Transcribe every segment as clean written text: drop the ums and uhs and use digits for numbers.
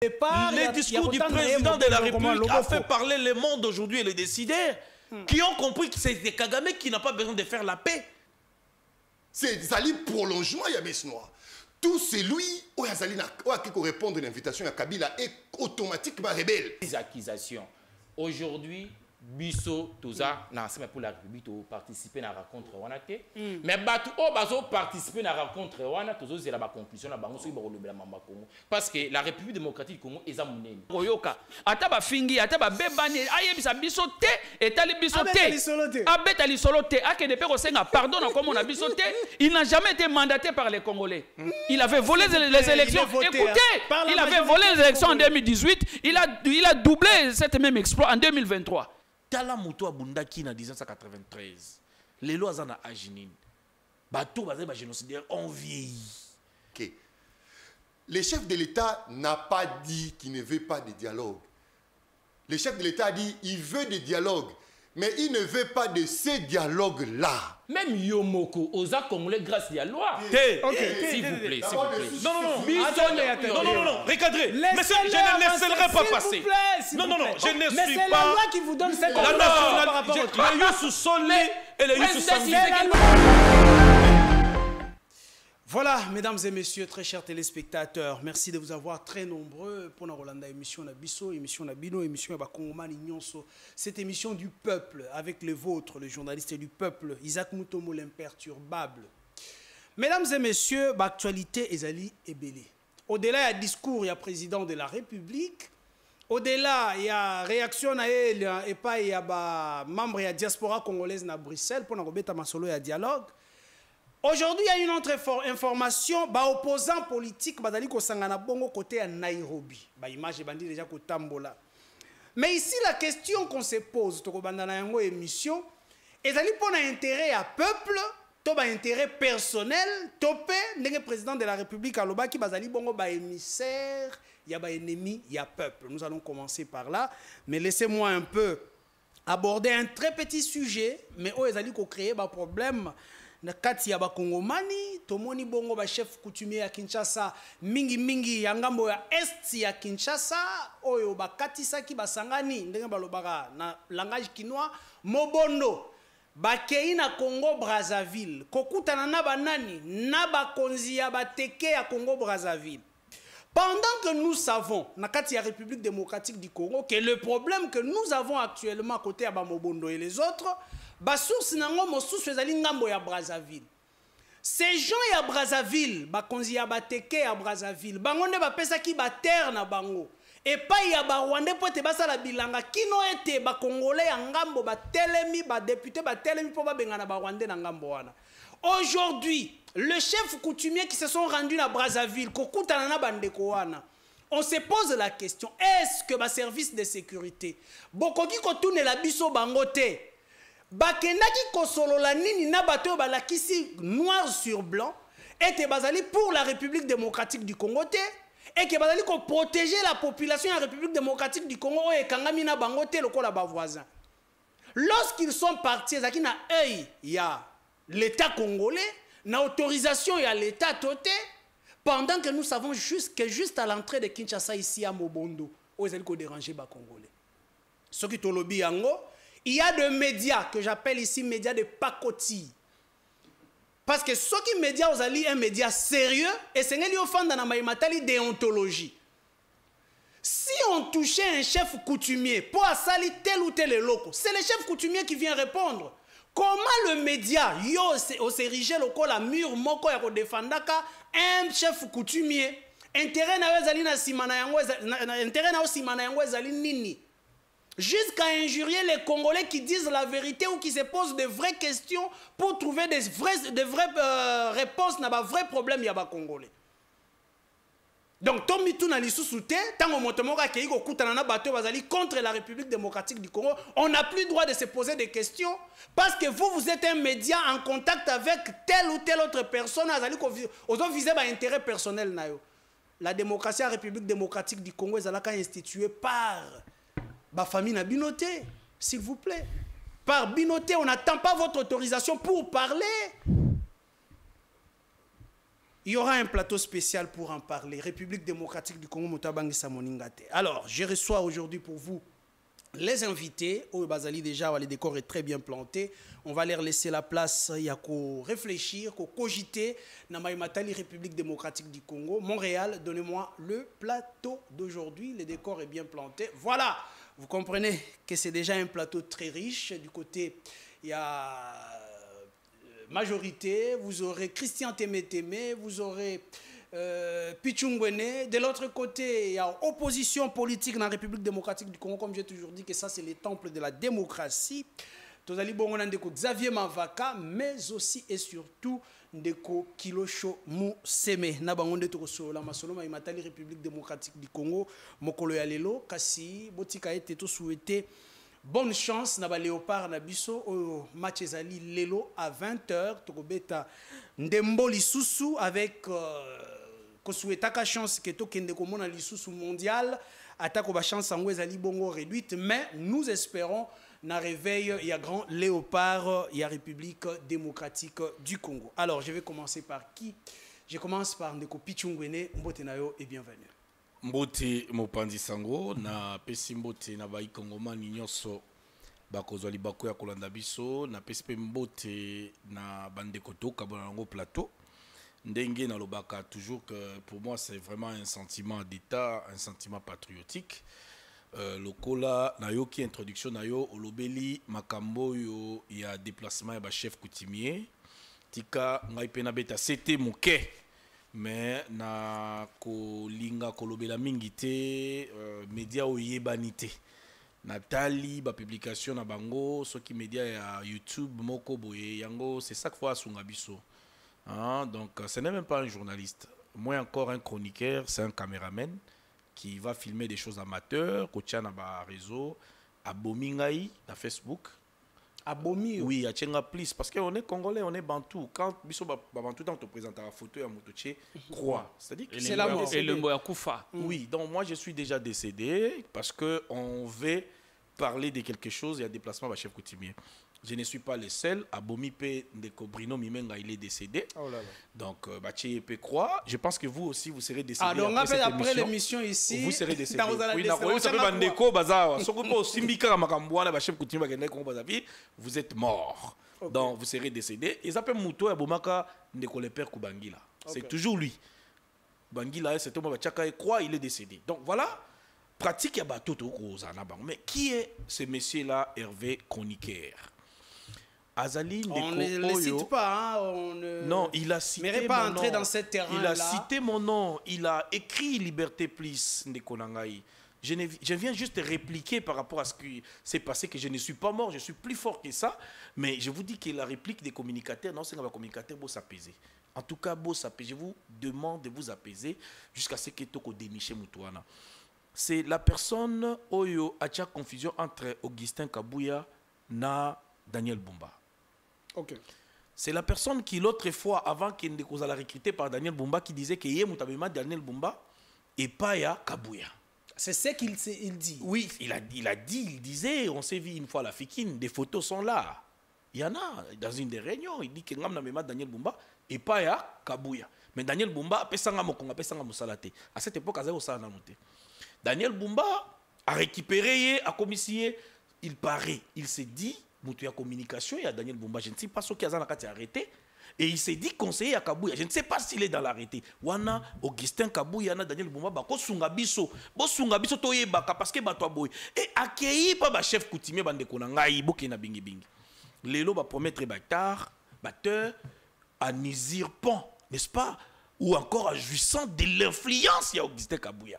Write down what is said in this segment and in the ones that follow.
Les discours du président de la République a fait parler le monde aujourd'hui et les décideurs qui ont compris que c'est Kagame qui n'a pas besoin de faire la paix. C'est Zali prolongement, il y a Besnois. Tout celui qui répond à l'invitation à Kabila est automatiquement rebelle. Les accusations. Aujourd'hui, Bisso, Toza, pour la République, participer à la rencontre. Mais participer à la rencontre, c'est la conclusion. Parce que la République démocratique du Congo est amounée. Oyoka, ataba fingi, ataba bebani, ayebisa biso te, etali biso te. Abeta li solo te. Ake de peko senga pardon comme on a biso te. Il n'a jamais été mandaté par les Congolais. Il avait volé les élections. Écoutez, il avait volé les élections en 2018. Il a doublé cet même exploit en 2023. Tala Moutou Abundaki en 1993. Les lois en Ajinine. Bateau basé par génocidaire ont vieilli. Okay. Le chef de l'État n'a pas dit qu'il ne veut pas de dialogue. Le chef de l'État a dit qu'il veut des dialogues. Mais il ne veut pas de ces dialogues-là. Même Yomoko, aux Congolais grâce à la loi. S'il vous plaît, s'il vous plaît. Non, recadrez. Mais je ne laisserai pas passer. Non, je ne suis pas... Mais c'est la loi qui vous donne cette loi par rapport au truc. Les Youssou Solé et les Youssou Sambi. Voilà, mesdames et messieurs, très chers téléspectateurs, merci de vous avoir très nombreux pour la Rolanda émission Nabiso, émission Nabino, émission Bakongomani Nyonso. Cette émission du peuple, avec les vôtres, les journalistes du peuple, Isaac Mutombo, l'imperturbable. Mesdames et messieurs, l'actualité est Ali Ebele. Au-delà, il y a discours, il y a président de la République. Au-delà, il y a réaction à elle, et pas il y a membre de la diaspora congolaise à Bruxelles pour nous mettre masolo et dialogue. Aujourd'hui, il y a une autre information. Opposants politiques, badali ko sangana bongo côté à Nairobi. Image bandi déjà ko tambola. Mais ici, la question qu'on se pose, to ko bandana yango émission, ezali pona intérêt à peuple, to ba intérêt personnel, topé ndenge président de la République aloba ki bazali bongo ba émissaire, il y a ba ennemi, il y a peuple. Nous allons commencer par là, mais laissez-moi un peu aborder un très petit sujet, mais où ezali ko créer ba problème. Na kati ya bakongomani tomoni bongo ba chef coutumier ya Kinshasa mingi ya ngambo ya est ya Kinshasa oyo bakatisaki basangani ndenge balobaka na langage kinois mobondo bakei na Congo Brazzaville kokutana na banani na bakonzi ya bateke ya Congo Brazzaville. Pendant que nous savons na kati ya République démocratique du Congo que le problème que nous avons actuellement à côté ya Mobondo et les autres basource nango mosusu ezali ngambo ya Brazzaville. Ces gens ya Brazzaville, bakonzi ya bateke ya Brazzaville, bango nde bapesaki baterre na bango. Et pas ya ba Rwandais pote basala bilanga kino ete ba Congolais ya ngambo batelemi ba député batelemi po babenga na ba Rwandais na ngambo wana. Aujourd'hui, le chef coutumier qui se sont rendus à Brazzaville, kokutana na bandeko wana. On se pose la question, est-ce que ba service de sécurité bokoki kotune la biso bangote bakendaki kosolola nini na bato balakisi noir sur blanc et bazali pour la République démocratique du Congo et que bazali ko protéger la population de la République démocratique du Congo et kangami na bangote lokola ba voisin. Lorsqu'ils sont partis zaki na œil ya l'État congolais, na autorisation ya l'État toté pendant que nous savons juste à l'entrée de Kinshasa ici à Mobondo, où ils ont dérangé les Congolais. Ce qui est au lobby yango, il y a des médias que j'appelle ici médias de pacotille. Parce que ceux qui médias ont un média sérieux et c'est qu'ils ont fait dans la déontologie. Si on touchait un chef coutumier pour salir tel ou tel loco, c'est le chef coutumier qui vient répondre. Comment le média yo s'érige la mur moko ya ko defandaka un chef coutumier intérêt na ezali na simana yango intérêt na simana yango ezali nini jusqu'à injurier les Congolais qui disent la vérité ou qui se posent de vraies questions pour trouver de vraies réponses na ba vrais problèmes ya ba Congolais. Donc, Tommy Touna Lissou tant motomoka qui est contre la République démocratique du Congo, on n'a plus le droit de se poser des questions parce que vous êtes un média en contact avec telle ou telle autre personne, vous avez visé un intérêt personnel. La démocratie, la République démocratique du Congo, est instituée par la famille Binoté, s'il vous plaît. Par Binoté, on n'attend pas votre autorisation pour parler. Il y aura un plateau spécial pour en parler. République démocratique du Congo, Moutabangi Samoningate. Alors, je reçois aujourd'hui pour vous les invités. Au Bazali, déjà, le décor est très bien planté. On va leur laisser la place. Il y a qu'à réfléchir, qu'à cogiter. Namaïmatali, République démocratique du Congo. Montréal, donnez-moi le plateau d'aujourd'hui. Le décor est bien planté. Voilà, vous comprenez que c'est déjà un plateau très riche. Du côté, il y a majorité, vous aurez Christian Témé, vous aurez Pichungwene. De l'autre côté, il y a opposition politique dans la République démocratique du Congo, comme j'ai toujours dit que ça c'est les temples de la démocratie. Tozali bongo ndeko Xavier Mavaka, mais aussi et surtout ndeko Kilosho Museme. Na bango ndeko la masoloma imatali République démocratique du Congo, mokolo ya lelo kasi botika ete to souhaiter bonne chance na ba Léopard na biso au match ezali lelo à 20h tokobeta ndembo lisusu avec kosouetaka chance que tokende komona lisusu mondial atako ba chance yango ezali bongo réduite, mais nous espérons na réveil il y a grand Léopard, il y a République démocratique du Congo. Alors je vais commencer par qui? Je commence par ndeko Pichungwene. Mbote nayo et bienvenue. Mbote Mopanzi Sango na pesi mbote na bai Kongomani nyonso bakozwa libako ya kolanda biso na pesi pe mbote na bandeko toka bonango plateau ndenge na lobaka toujours que pour moi c'est vraiment un sentiment d'état, un sentiment patriotique. Lokola na yo ki introduction na yo olobeli makambo yo ya déplacement ya ba chef coutumier tika ngai pe na beta c'était moke mais na kolinga kolobela mingi te média oyebani te natali ba publication na bango soki média ya YouTube moko boye yango c'est chaque fois sunga biso donc ce n'est même pas un journaliste, moi encore un chroniqueur, c'est un caméraman qui va filmer des choses amateurs kotia na ba réseau abomi ngai na Facebook. Abomi oui, à Tchenga plus parce qu'on est congolais, on est bantou. Quand biso bantou dans te présente la photo à motoché croix, c'est-à-dire que c'est la mort et le mot Koufa. Oui, donc moi je suis déjà décédé parce que on veut parler de quelque chose, il y a déplacement à chef coutumier. Je ne suis pas le seul. Abomi pe ndeko Brino Mimenga il est décédé. Oh là là. Donc Bachi pe croix. Je pense que vous aussi vous serez décédé. Ah donc après l'émission ici. Vous serez décédé. Oui, d'accord. Ça peut bandeko baza. Sokopo simbika makambwana ba chef coutumier bagende ko bazavi. Vous êtes mort. Okay. Donc vous serez décédé. Et ça peut muto ya bomaka ndeko le père Kubangila. Okay. C'est toujours lui. Bangila c'est Thomas Bachaka et croix il est décédé. Donc voilà. Pratique ya bato to ko zana bang. Mais qui est ce monsieur là Hervé Chroniqueur? Azali on ne le cite pas, non, il a cité mon pas entrer dans ce terrain-là. Il a cité mon nom, il a écrit Liberté Plus Ndeko Nangai. Je viens juste répliquer par rapport à ce qui s'est passé, que je ne suis pas mort, je suis plus fort que ça, mais je vous dis que la réplique des communicateurs, non, c'est que les communicateurs vont s'apaiser. En tout cas, je vous demande de vous apaiser jusqu'à ce que Toko déniche Moutouana. C'est la personne Oyo a déjà confusion entre Augustin Kabouya et Daniel Bumba. Okay. C'est la personne qui l'autre fois, avant qu'il ne cause la recruter par Daniel Bumba, qui disait que Yémoutabema Daniel Bumba et pas ya Kabouya. C'est ce qu'il dit. Oui, il disait, on s'est vu une fois à la Fikine, des photos sont là. Il y en a dans une des réunions, il dit que Ngamna Daniel Bumba et pas ya Kabouya. Mais Daniel Bumba, pesanga mokonga, pesanga musalate. À cette époque, azé osala noté. Daniel Bumba a récupéré, a commissionné, il paraît, il s'est dit. Il y a communication, il y a Daniel Bumba, je ne sais pas ce qu'il y a arrêté. Et il s'est dit conseiller à Kabouya. Je ne sais pas s'il est dans l'arrêté. Wana Augustin Kabouya, Daniel Bumba, bako sungabiso toye baka parce que bato boy. Et accueilli par ba chef coutumier bande konangai boké na bingi bingi. Lelo ba promettre bâtard, batteur à Nizirpon, n'est-ce pas? Ou encore à jouissant de l'influence il y a Augustin Kabouya.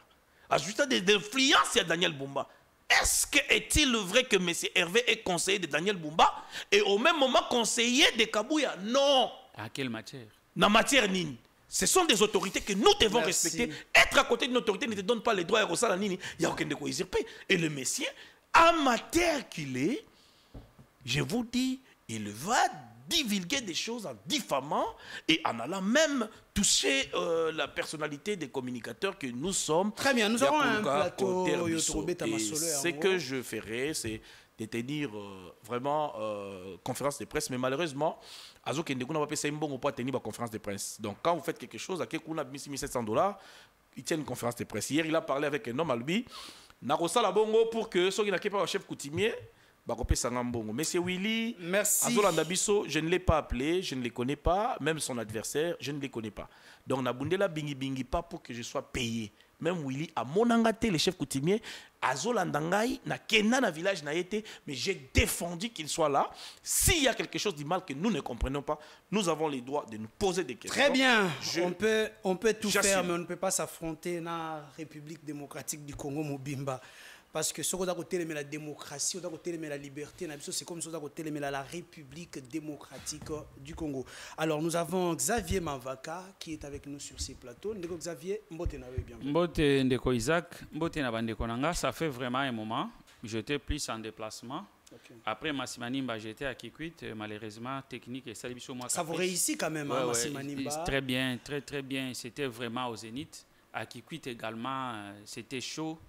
À jouissant de l'influence il y a Daniel Bumba. Est-ce que est-il vrai que M. Hervé est conseiller de Daniel Bumba et au même moment conseiller de Kabouya? Non. À quelle matière? Dans matière nini. Ce sont des autorités que nous devons respecter. Être à côté d'une autorité ne te donne pas les droits à Rosala Nini. Il n'y a aucun de quoi usurper. Et le monsieur, amateur qu'il est, je vous dis, il va divulguer des choses en diffamant et en allant même toucher la personnalité des communicateurs que nous sommes. Très bien, nous avons un plateau. Et ce que je ferai, c'est de tenir vraiment conférence de presse, mais malheureusement, Azo Kendeko n'a pas payé un bon pour tenir une conférence de presse. Donc quand vous faites quelque chose, à quelqu'un a mis $1,700, il tient une conférence de presse. Hier, il a parlé avec un homme à lui, Narosa la bongo pour que ceux qui n'ont pas chef coutumier, Monsieur Willy, merci. Azolanda Bisso, je ne l'ai pas appelé, je ne le connais pas, même son adversaire, je ne le connais pas. Donc, Nabundela bingi bingi pas pour que je sois payé. Même Willy, à mon angate, le chef coutumier, Azolandangai, na Kena, na village, na été, mais j'ai défendu qu'il soit là. S'il y a quelque chose de mal que nous ne comprenons pas, nous avons les droits de nous poser des questions. Très bien, on peut tout faire, mais on ne peut pas s'affronter dans la République démocratique du Congo, Mobimba. Parce que ce qu'on a côté la démocratie, on a côté la liberté, c'est comme ça qu'on a côté la République démocratique du Congo. Alors nous avons Xavier Mavaka qui est avec nous sur ces plateaux. Ndeko Xavier, mbote na bienvenue. Mbote Ndeko Isaac, mbote na bandeko nanga, ça fait vraiment un moment. J'étais plus en déplacement. Okay. Après Massimanimba, j'étais à Kikwit, malheureusement technique et ça moi. Ça vous réussit quand même, hein, Massimanimba. Très bien, très bien. C'était vraiment au Zénith. À Kikwit également, c'était chaud.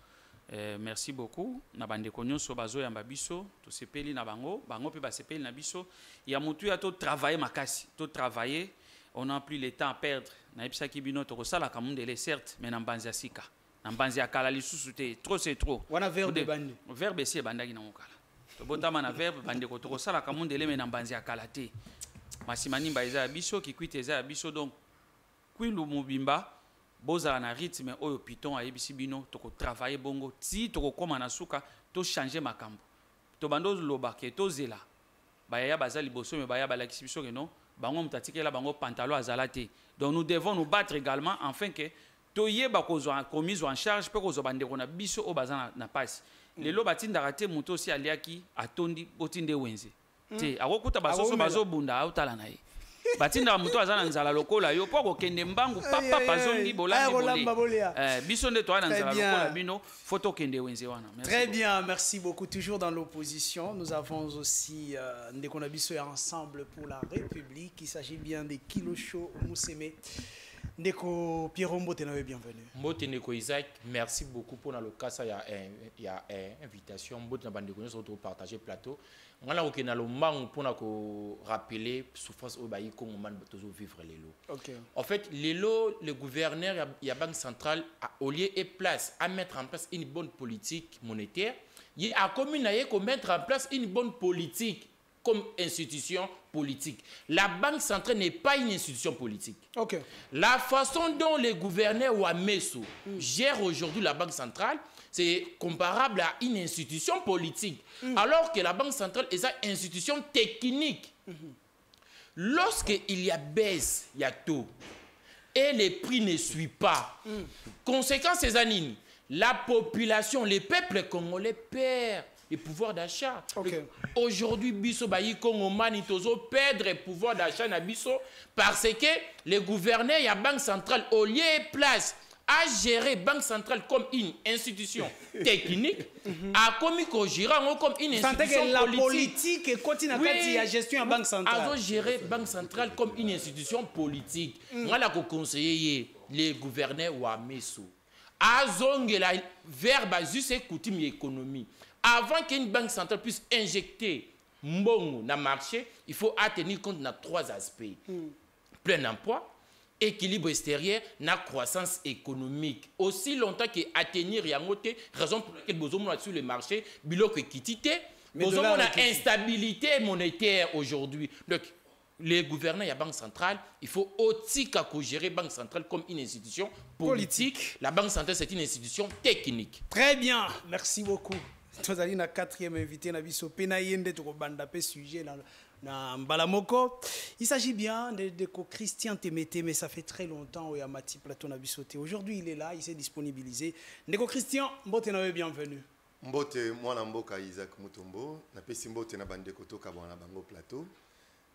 Merci beaucoup. Na bande konyoso bazo ya mbabiso, to sepeli na bango pe ba sepeli na biso. Ya mutu ya to travailler makasi, to travailler, on n'a plus le temps à perdre. Na episa kibino to sala kamundele certes, mais na mbanzi asika. Na mbanzi akala lisusu te, trop c'est trop. Wana verbe bandi. Verbe c'est bandaki na mokala. To botama na verbe bande ko to sala kamundele mais na mbanzi akala te. Masimanimba eza ya biso, Kikwit eza ya biso donc Kwilu Mobimba bozala na rythme oyo piton ayebisi bino toko travailler bongo ti toko koma na suka to changer makambo to bando loba ke to zela baya baza liboso me baya balakisi biso ke non bango mutatikela bango pantalon azalate. Donc nous devons nous battre également afin que to yeba kozwa commise en charge pe kozwa bandeko na biso o baza na passe lelo batindaka te muto aussi aliaki atondi botinde wenze te akokuta basoso bazobunda autala na ye batinda muto azana nzala lokola yo poko kende mbangu papa pazondi bolandi biso nde to ana nzala lokola bino photo kende wenze wana. Très bien, merci beaucoup. Toujours dans l'opposition, nous avons aussi Ndeko Nabiso et Ensemble pour la République. Il s'agit bien de Kilosho Mousseme. Ndeko Pierrot Mbote, bienvenue. Mbote Ndeko Isaac, merci beaucoup pour le cas. Il y a une invitation. Mbote Ndeko Isaac, on partager le plateau. On a aucun alomang pour rappeler souffrance au bailli qu'on man toujours vivre les lots. Okay. En fait, les lots, le gouverneur, il y a banque centrale au lieu et place à mettre en place une bonne politique monétaire. Il y a commune à mettre en place une bonne politique comme institution politique. La banque centrale n'est pas une institution politique. Okay. La façon dont les gouverneurs ou Amesso gèrent aujourd'hui la banque centrale, c'est comparable à une institution politique. Alors que la banque centrale est une institution technique. Lorsqu'il y a baisse, il y a taux, et les prix ne suivent pas, conséquence, c'est anine. La population, les peuples congolais perdent le pouvoir d'achat. Okay. Aujourd'hui, biso bayi Congo mani tozo perdre le pouvoir d'achat na biso parce que les gouverneurs, il y a banque centrale au lieu et place à gérer banque centrale comme une institution technique, a commis qu'on gère comme une institution la politique et continue à gestion en banque centrale. A gérer banque centrale comme une institution politique. Moi là qu'on conseiller les gouverneurs ou à Messo. A zongue la verbe juste et coutume économie. Avant qu'une banque centrale puisse injecter mbongo dans le marché, il faut tenir compte de 3 aspects. Plein emploi, équilibre extérieur, la croissance économique. Aussi longtemps qu'atteindre yangote, raison pour laquelle nous sommes sur le marché, bilo que quittité, nous avons une instabilité monétaire aujourd'hui. Donc, les gouverneurs et la Banque centrale, il faut aussi gérer la Banque centrale comme une institution politique. La Banque centrale, c'est une institution technique. Très bien, merci beaucoup. Nous avons notre 4e invité, sujet na Mbalamoko. Il s'agit bien de Christian Temete, mais ça fait très longtemps qu'il y a Mati Plateau na bisoté. Aujourd'hui, il est là, il s'est disponibilisé. Ndeko Christian, mbote na bienvenue. Mbote mwana mboka Isaac Mutombo, na pesi mbote na bandeko toka bwana bango plateau.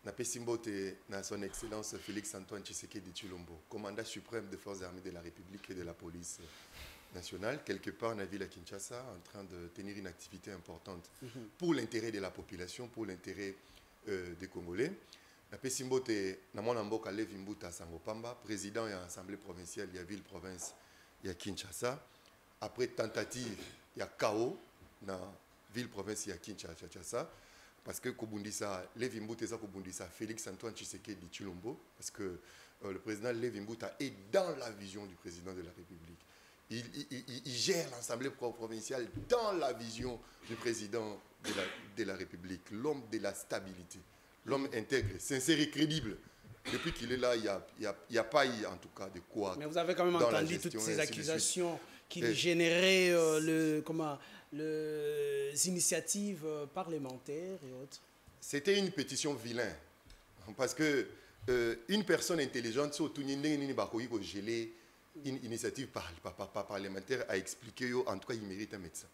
Na pesi mbote na son excellence Félix Antoine Tshisekedi Tshilombo, commandant suprême des forces armées de la République et de la police nationale, quelque part dans la ville à Kinshasa, en train de tenir une activité importante pour l'intérêt de la population, pour l'intérêt des Congolais. Napé Simbote, Namon Amboka Levi Mbuta Sangopamba, président de l'Assemblée provinciale, il y a ville-province, il y a Kinshasa. Après tentative, il y a chaos dans la ville-province, il y a Kinshasa. Parce que Kobundisa, Levi Mbuta, Kobundisa, Félix Antoine Tshisekedi Chilombo, parce que le président Levi Mbuta est dans la vision du président de la République. Il gère l'Assemblée provinciale dans la vision du président de la République, l'homme de la stabilité. L'homme intègre, sincère et crédible. Depuis qu'il est là, il n'y a pas eu en tout cas de quoi. Mais vous avez quand même entendu toutes ces accusations qui généraient les initiatives parlementaires et autres. C'était une pétition vilaine. Parce que une personne intelligente, surtout une gelé une initiative parlementaire, a expliqué, en tout cas, il mérite un médecin.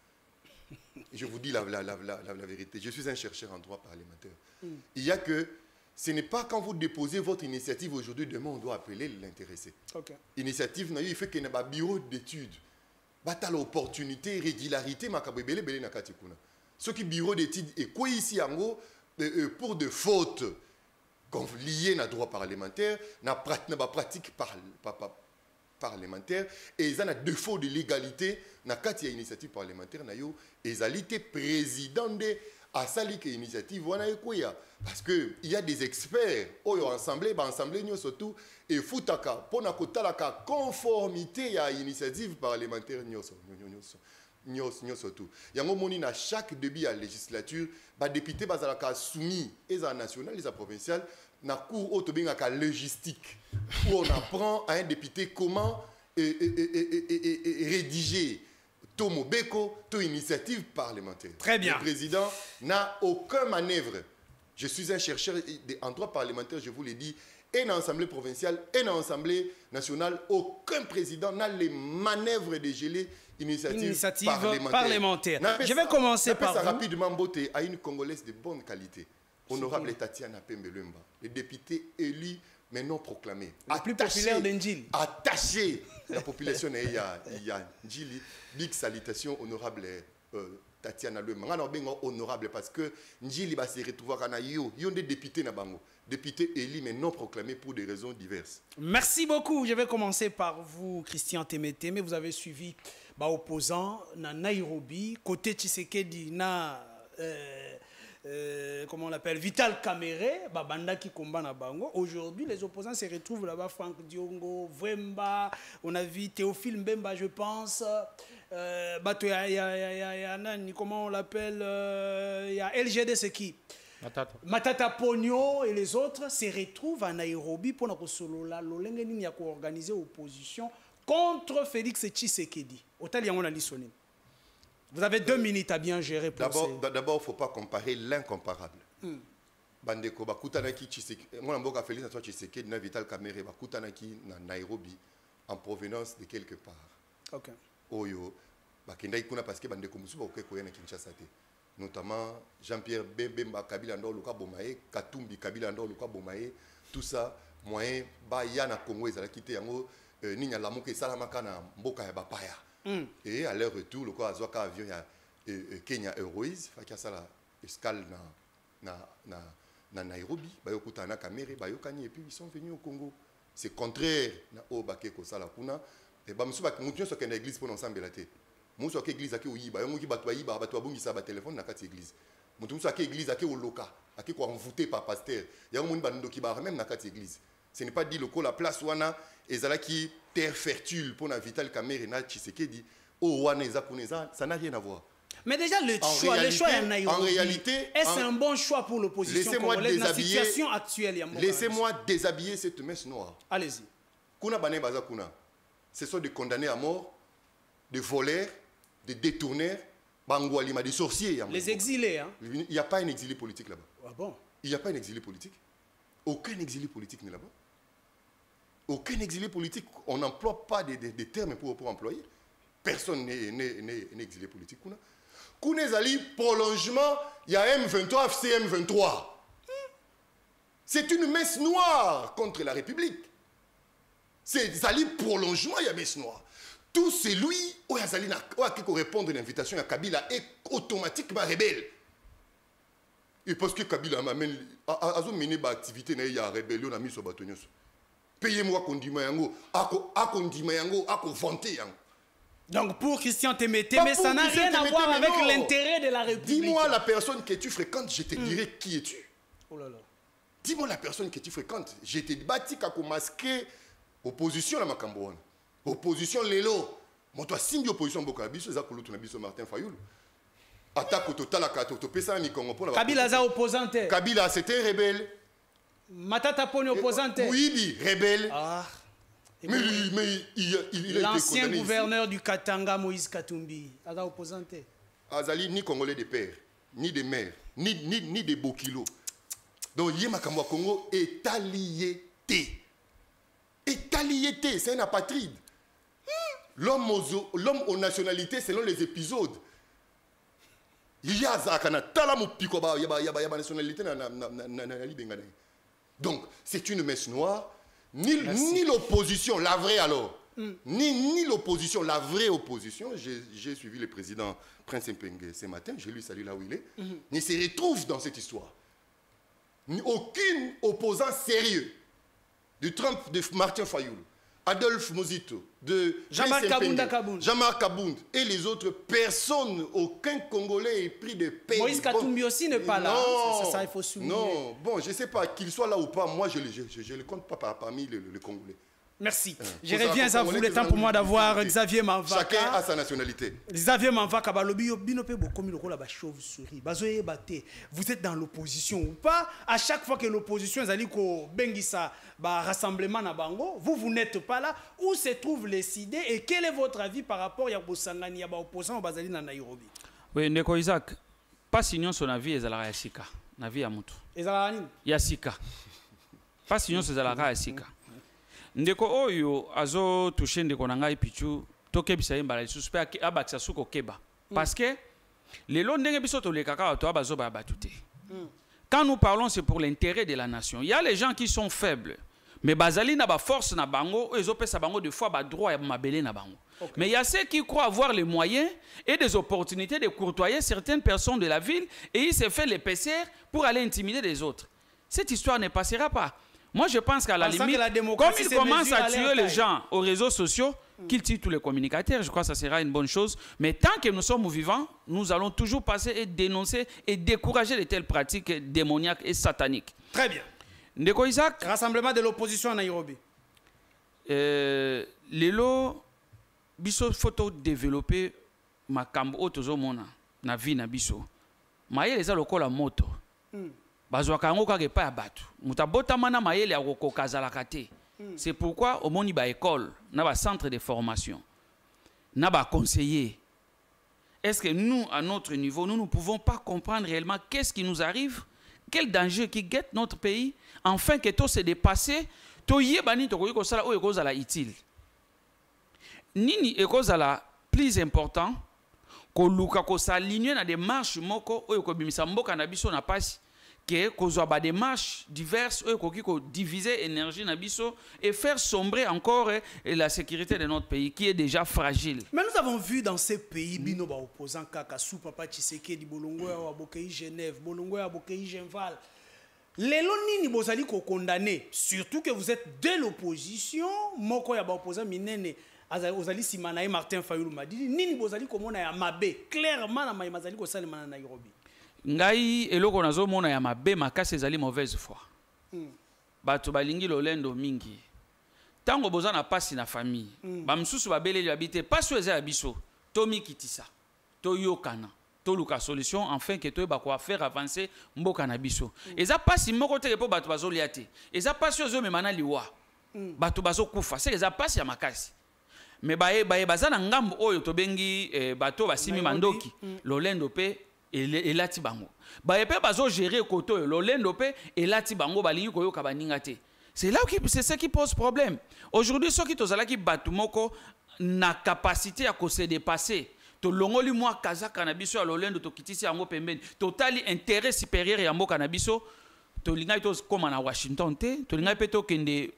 Je vous dis la vérité. Je suis un chercheur en droit parlementaire. Il y a que, ce n'est pas quand vous déposez votre initiative aujourd'hui, demain on doit appeler l'intéressé. Initiative, il fait qu'il y a un bureau d'études. Bata l'opportunité, régularité, ce qui bureau d'études est quoi ici en gros pour de fautes liées à droit parlementaire, à pratique parlementaire, et ils ont un défaut de légalité dans la initiative parlementaire, et ils ont été président de la initiative. Parce qu'il y a des experts qui ont assemblé surtout, et foutaka pour la conformité à l'initiative parlementaire. Surtout. Il y a un moment à chaque début de la législature, les députés sont soumis à national et à provincial dans la cour de logistique, où on apprend à un député comment rédiger Tomo Beko, toute initiative parlementaire. Très bien. Le président n'a aucun manœuvre. Je suis un chercheur en droit parlementaire, je vous l'ai dit, et dans l'Assemblée provinciale, et dans l'Assemblée nationale, aucun président n'a les manœuvres de geler initiative parlementaire. Je vais commencer par ça rapidement beauté à une Congolaise de bonne qualité, honorable Tatiana Pembelumba, le député élu mais non proclamé. Le plus populaire d'Ndjili. Attaché la population, il y a Ndjili. Big salutation, honorable Tatiana Lemba. Honorable parce que Ndjili va se retrouver à Nayo. Il y a des députés na bango. Députés élus mais non proclamés pour des raisons diverses. Merci beaucoup. Je vais commencer par vous, Christian Temete. Mais vous avez suivi opposant na Nairobi, côté Tshisekedi na comment on l'appelle, Vital Kamere, Banda qui combat na bango. Aujourd'hui, les opposants se retrouvent là-bas, Franck Diongo, Vwemba, on a vu Théophile Mbemba, je pense. Comment on l'appelle, il y a LGD, c'est qui? Matata Pogno et les autres se retrouvent à Nairobi pour organiser opposition contre Félix Tshisekedi. Vous avez 2 minutes à bien gérer pour D'abord, il ne faut pas comparer l'incomparable. Bandeko, Bakutanaki Tshisekedi, moi, je Félix Antoine Tshisekedi, na Vital Kamere, Bakutanaki na Nairobi, en provenance de quelque part. Ok. Oyo, Bakendai Kuna parce que Bandeko Musuba Okekoya na Kinshasa. Notamment Jean-Pierre Bemba Kabila Ndo Luka Bomaye, Katumbi Kabila Ndo Luka Bomaye, tout ça, moyen, Yana Congo, ils ont quitté Yango, Ninya Lamuke Salamaka na Mboka ya Bapaya. Et à leur retour, le quoi Azwaka avion Kenya Airways, qui a ça la escale na Nairobi, Bayokuta na Kamere, Bayokani, et puis ils sont venus au Congo. C'est contraire au Bakeko Salakuna. Et Bamsuba, nous sommes une église pour ensemble la tête. Nous sommes une église qui est où il y a un téléphone dans cette église. Nous sommes une église qui est au local, qui est envoûtée par pasteur. Il y a un monde qui est même dans cette église. Ce n'est pas dit que la place où on a qui terre fertile pour la Vital Kamere et Tshisekedi, ça n'a rien à voir. Mais déjà, le choix est Nairobi. En réalité, est-ce un bon choix pour l'opposition congolaise dans la situation actuelle? Laissez-moi déshabiller cette messe noire. Allez-y. Ce sont des condamnés à mort, des voleurs, des détourneurs, des sorciers. Les exilés, hein? Il n'y a pas un exilé politique là-bas. Ah bon? Il n'y a pas un exilé politique. Aucun exilé politique n'est là-bas. Aucun exilé politique. On n'emploie pas des termes pour employer. Personne n'est exilé politique. Kounezali, prolongement, il y a M23, CM23. C'est une messe noire contre la République. C'est Zali prolongement, il y a messe noire. Tout celui qui répond à l'invitation à Kabila est automatiquement rebelle. Et parce que Kabila m'amène à mener une activité il y a rébellion à mis sur bateau. Payez-moi condiment yango, condiment yango, vanter yango. Donc pour Christian Témété, mais ça n'a rien à voir avec l'intérêt de la République. Dis-moi la personne que tu fréquentes, je te dirai qui es-tu. Oh là là. Dis-moi la personne que tu fréquentes. Je te bâti qu'à masquer opposition à Macambouane. Opposition Lelo. Moi, toi, signe d'opposition, Bokabiso, Zakouloutou, Nabiso, Martin Fayoul. Attaque au total à Kato, Pesa, Nikongo. Kabila, c'est opposante. Kabila, c'était rebelle. Matata Poni, opposante. Oui, rebelle. Ah. Mais il a été l'ancien gouverneur du Katanga, Moïse Katumbi, est opposante. Azali, ni Congolais de père, ni de mère, ni de Bokilo. Donc, Yémakamwa Congo est allié. Est allié, c'est un apatride. L'homme aux nationalités selon les épisodes. Il y a Zakana, Talamu Pikoba, Yaba nationalité. Donc, c'est une messe noire. Ni l'opposition, la vraie alors. Ni l'opposition, la vraie opposition. J'ai suivi le président Prince Mpenge ce matin, je lui salue là où il est. Il se retrouve dans cette histoire. Aucun opposant sérieux de Trump, de Martin Fayoul, Adolphe Mozito, de Jean-Marc Kabound et les autres personnes, aucun Congolais est pris de paix. Moïse Katumbi aussi n'est pas là. C'est ça, il faut souligner. Non, bon, je ne sais pas qu'il soit là ou pas, moi je ne le compte pas parmi les Congolais. Merci. Je reviens à vous, le temps pour moi d'avoir Xavier Manvaka. Chacun a sa nationalité. Xavier Manvaka, vous êtes dans l'opposition ou pas? À chaque fois que l'opposition est allée au Bengissa, rassemblement na bango, vous n'êtes pas là. Où se trouvent les idées et quel est votre avis par rapport à Bosangani, à l'opposition au Bazali na Nairobi? Oui, Ndeko Isaac, pas sinon son avis est à la Sika. Navi à Moutou. Yasika. Pas sinon c'est à la Sika. Ndeko oyo azo touché ndeko na ngai pichu tokebisa yembala suspect abakisa suko keba parce que les lots ndenge biso to le kaka to abazo ba batute. Quand nous parlons c'est pour l'intérêt de la nation. Il y a les gens qui sont faibles mais bazali na ba force na bango ezo pesa bango de fois ba droit ya mabele na bango. Okay. Mais il y a ceux qui croient avoir les moyens et des opportunités de courtoyer certaines personnes de la ville et ils se font les PCR pour aller intimider les autres. Cette histoire ne passera pas. Moi, je pense qu'à la limite, comme il commence à tuer les gens aux réseaux sociaux, qu'il tue tous les communicateurs, je crois que ça sera une bonne chose. Mais tant que nous sommes vivants, nous allons toujours passer et dénoncer et décourager de telles pratiques démoniaques et sataniques. Très bien. Ndeko Isaac. Rassemblement de l'opposition à Nairobi. Lelo, biso photo développer ma cambo otozo mona na vie na biso. Maye les a lokola moto. Bazwaka yango kaka epai ya bato moto abotama na mayele ya kokoka azalaka te. C'est pourquoi omoni ba école na ba centre de formation na ba conseiller. Est-ce que nous à notre niveau nous ne pouvons pas comprendre réellement qu'est-ce qui nous arrive, quel danger qui guette notre pays, afin que tout se dépasse to yebani to koyi kosala oyo kozala utile nini ekozala plus important ko luka ko s'aligner na démarche moko oyo ko bimisa mboka na biso na pasi que kozwa ba démarches diverses oyo koki ko diviser énergie na biso et faire sombrer encore la sécurité de notre pays qui est déjà fragile. Mais nous avons vu dans ces pays bino ba opposant kaka sou papa Tshisekedi Bolongo ya Bokei Genève, Bolongo ya Bokei Genval. Lelo nini bozali ko condamner, surtout que vous êtes de l'opposition, moko ya ba opposant minene ozali simana Martin Fayoul Madidi, nini bozali komona ya mabe clairement na mazali ko salema na Nairobi. Ngai eloko nazo mona ya mabe makasi ezali mauvaise foi. Bato balingi lolendo mingi. Tango boza na pasi na famille, ba msusu babeleli habite pasi eza ya biso. Tomi kitisa. To yokana. To luka solution enfin que to ba ko faire avancer mboka na biso. Eza pasi moko te po bato bazolia te. Eza pasi ozo memana liwa. Bato bazo kufa. C'est eza pasi ya makasi. Mais bae bazana ngambo oyo to bengi bato basimi mandoki. Lolendo pe et lati bango ba epe bazo gérer koto lolendo pe et lati bango balingi koyoka baninga te. C'est là que c'est ce qui pose problème. Aujourd'hui ceux qui tozala ki batu moko na capacité à se dépasser to longoli moi kaza cannabis ya lolendo to kitisi yango pembeni totali intérêt supérieur ya mboka na biso to linga to comme na Washington te to linga pe to kende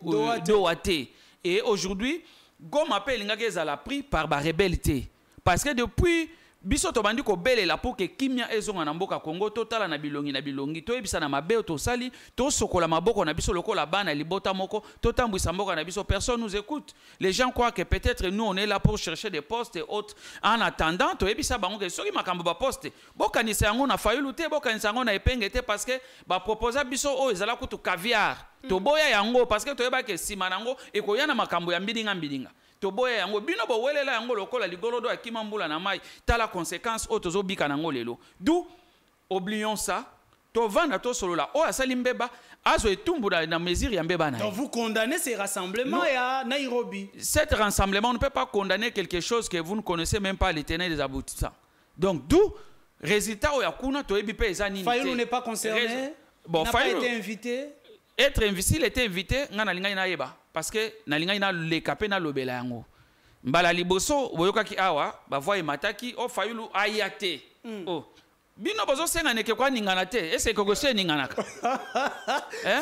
doate. Et aujourd'hui Goma pe linga ke ezala pris par ba rebelle te parce que depuis biso to bandi ko belela pour que kimia ezonga na mboka Congo totala na bilongi to ebisa na mabe to sali to sokola maboko na biso lokola bana libota moko to tambwisa mboka na biso, personne nous écoute. Les gens croient que peut-être nous on est là pour chercher des postes et autres en attendant to ebisa bango ke soki makambo ba poste bokanisa yango na fayulu te bokanisa yango na epenge te parce que ba proposer biso o ezala kutu caviar to boya yango parce que to yeba ke sima nango ekoya na makambo ya mbidinga toboya yango bino bo welela yango lokola ligolodo akima mbula na mai tala conséquence otozo bika nango lelo. D'où oublions ça, to vanda to solola o asali mbeba azo etumbula na mesure ya mbeba na. Donc vous condamnez ces rassemblements à Nairobi. Cet rassemblement, on ne peut pas condamner quelque chose que vous ne connaissez même pas les tenants des aboutissants. Donc d'où résultat o yakuna to ebi pe ezani. Fayulu n'est pas concerné. Bon, n'a pas été invité. Être invité, il était invité, ngana linga ina yeba parce que na linga ina le kapé na lobela yango. Mbala liboso boyoka ki awa ba voye mataki o Fayulu ayate. Oh. Bino bozo senga neke kwa ningana te. Est-ce que kogose ningana ka?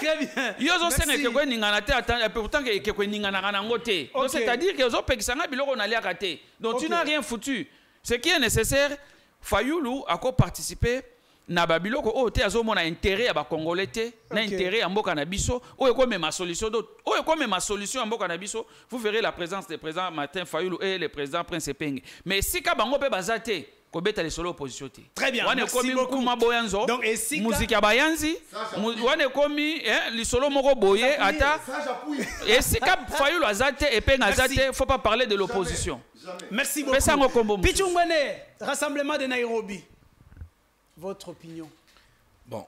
Très bien. Yo zo senga ke kwa ningana te pourtant que kwa ningana kana ngote. Donc c'est-à-dire que zo pekisanga biloko na liaka te. Donc tu n'as rien foutu. Ce qui est nécessaire, Fayulu a participé na babiloko o te azomona intérêt ya ba congolais te na intérêt ya mboka na biso o eko ma solution d'autre o eko ma solution ya mboka na biso. Vous verrez la présence du président Martin Fayulu et le président Prince Epenge, mais si ka bango pe bazate ko beta les solo opposition te. Très bien, wane merci beaucoup. Boyanzo donc musique ya bayanzi wane komi li solo moko boye ata et si ka Fayulu azate Epenge azate, faut pas parler de l'opposition. Merci beaucoup. Pichungwene, rassemblement de Nairobi. Votre opinion? Bon,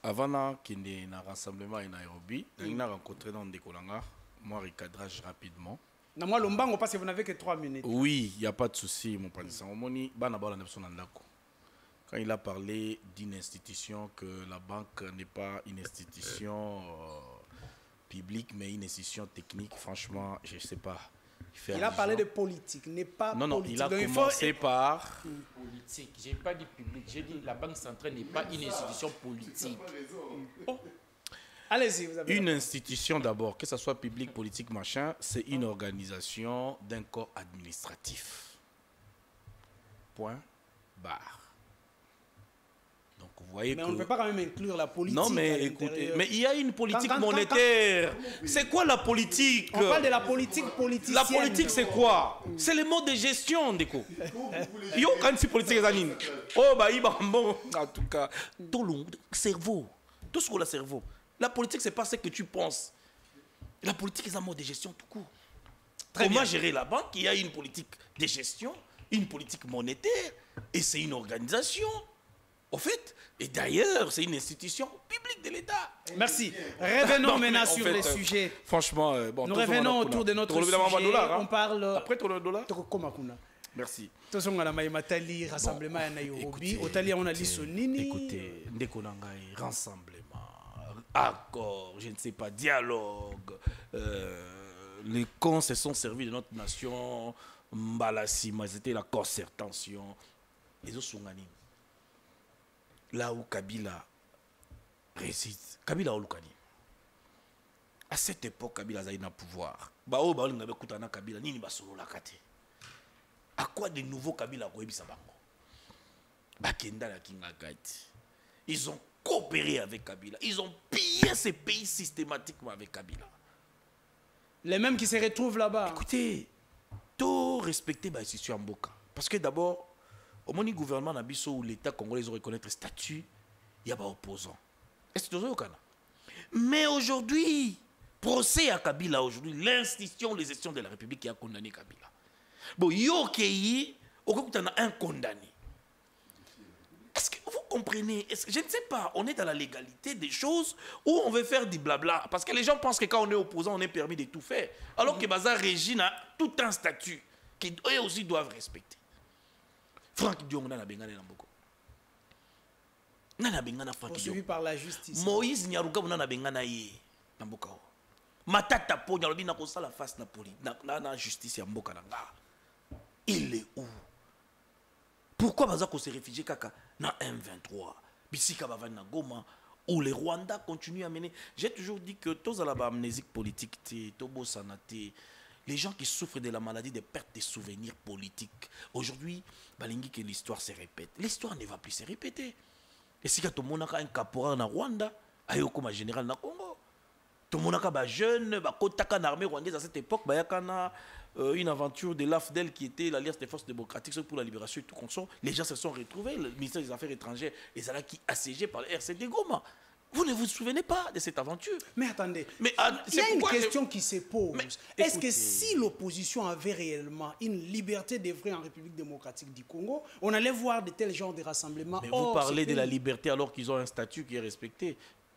avant qu'il y ait un rassemblement à Nairobi, on a rencontré dans Ndekolanga, moi recadrage rapidement. Non, moi Lombango parce que vous n'avez que 3 minutes. Oui, il n'y a pas de souci, mon père. Quand il a parlé d'une institution, que la banque n'est pas une institution publique, mais une institution technique, franchement, je ne sais pas. Il a parlé de politique, n'est pas non, politique. Non, il a commencé par... Politique, je n'ai pas dit public, j'ai dit la Banque centrale n'est pas une institution politique. Oh. Allez-y, vous avez... Une institution d'abord, que ce soit public, politique, machin, c'est une organisation d'un corps administratif. Point, barre. Donc vous voyez mais on ne peut pas quand même inclure la politique. Non, mais écoutez, mais il y a une politique monétaire. C'est quoi la politique? On parle de la politique politicienne. La politique, c'est quoi? C'est le mode de gestion, Ndeko. Yo, quand c'est politique, oh, bah, bon, en tout cas, tout le cerveau, tout ce qu'on a cerveau. La politique, c'est pas ce que tu penses. La politique, c'est un mode de gestion tout court. Comment gérer la banque? Il y a une politique de gestion, une politique monétaire, et c'est une organisation. Au fait, et d'ailleurs, c'est une institution publique de l'État. Merci. Revenons maintenant sur les sujets. Franchement, bon, nous revenons autour de notre sujet. On parle... Après, tu as le dollar? Merci. Rassemblement à Nairobi. Écoutez, Ndekonangai, rassemblement, accord, je ne sais pas, dialogue. Les cons se sont servis de notre nation. Mbalasi, c'était la concertation. Les autres sont gagnés. Là où Kabila réside, Kabila Olukani. À cette époque, Kabila a eu un pouvoir. À quoi de nouveau Kabila a eu Ils ont coopéré avec Kabila. Ils ont pillé ces pays systématiquement avec Kabila. Les mêmes qui se retrouvent là-bas. Écoutez, tout respecter l'institution Mboka. Parce que d'abord, au moment du gouvernement Nabiso où l'État congolais reconnaît le statut, il y a pas opposant. Est-ce que tu as mais aujourd'hui, procès à Kabila aujourd'hui, l'institution de gestion de la République qui a condamné Kabila. Bon, Yokei, au cas où tu en as un condamné. Est-ce que vous comprenez? Je ne sais pas, on est dans la légalité des choses ou on veut faire du blabla. Parce que les gens pensent que quand on est opposant, on est permis de tout faire. Alors que Baza Régine a tout un statut qu'eux aussi doivent respecter. Franck Dion na bengana na mboko. Na bengana Franck Dion. Poursuivi par la justice. Moïse Nyaruga na bengana ye na mboka. Matata po nyalobi na kosala face na poli na justice ya mboka na nga. Il est où? Pourquoi baza ko se réfugier kaka na M23? Bisika bavana na Goma où les Rwandais continuent à mener. J'ai toujours dit que tous à la amnésique politique te tobo sanate. les gens qui souffrent de la maladie de perte des souvenirs politiques. Aujourd'hui, balingi que l'histoire se répète. L'histoire ne va plus se répéter. Et si tu as un caporal na Rwanda, ayoko ma général na Congo. Tout le monde a jeune, kotaka na armée rwandaise à cette époque, une aventure de l'AFDEL qui était l'Alliance des forces démocratiques pour la libération et tout consort. Les gens se sont retrouvés, le ministère des Affaires étrangères, et ça là qui assiégé par le RCD Goma. Vous ne vous souvenez pas de cette aventure? Mais attendez, mais, il y a une question qui se pose. Est-ce que si l'opposition avait réellement une liberté d'œuvrer en République démocratique du Congo, on allait voir de tels genres de rassemblements? Mais vous parlez de la liberté alors qu'ils ont un statut qui est respecté.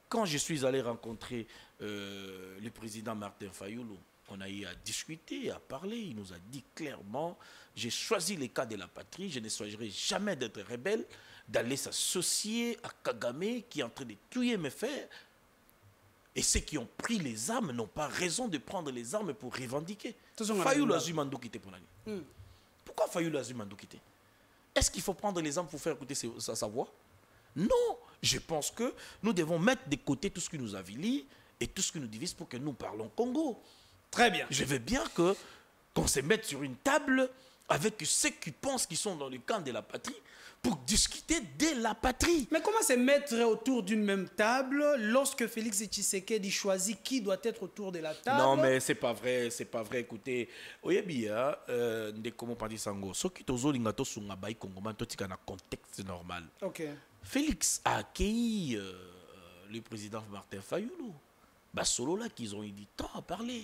Quand je suis allé rencontrer le président Martin Fayoulou, on a eu à discuter, à parler. Il nous a dit clairement, j'ai choisi les cas de la patrie, je ne choisirai jamais d'être rebelle, d'aller s'associer à Kagame qui est en train de tuer mes frères. Et ceux qui ont pris les armes n'ont pas raison de prendre les armes pour revendiquer. Fayoulou a Zumando quitté pour l'année. Pourquoi Fayoulou a Zumando quitté? Est-ce qu'il faut prendre les armes pour faire écouter sa voix? Non, je pense que nous devons mettre de côté tout ce qui nous avilit et tout ce qui nous divise pour que nous parlons Congo. Très bien. Je veux bien qu'on se mette sur une table avec ceux qui pensent qu'ils sont dans le camp de la patrie pour discuter de la patrie. Mais comment se mettre autour d'une même table lorsque Félix Tshisekedi choisit qui doit être autour de la table? Non, mais c'est pas vrai, c'est pas vrai. Écoutez, oyebi ya de comment pas dire sango. Ce qui tozo lingato sunga bai Congo, tout est dans contexte normal. OK. Félix a accueilli le président Martin Fayoulou. Bah solo là qu'ils ont eu du temps à parler.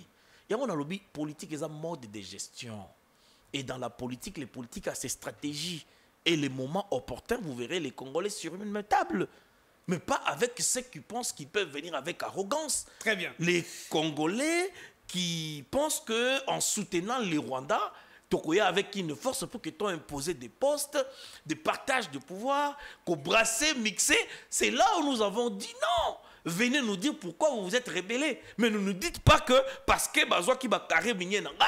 Il y a un lobby politique et un mode de gestion. Et dans la politique, les politiques ont ses stratégies. Et les moments opportuns, vous verrez les Congolais sur une même table. Mais pas avec ceux qui pensent qu'ils peuvent venir avec arrogance. Très bien. Les Congolais qui pensent qu'en soutenant les Rwandais, Tokoya avec une force pour que tu aies imposé des postes, des partages de pouvoir, qu'on brassait, mixé. C'est là où nous avons dit non. Venez nous dire pourquoi vous vous êtes rebellés. Mais ne nous dites pas que parce que Bazoua qui va carré migné nangai,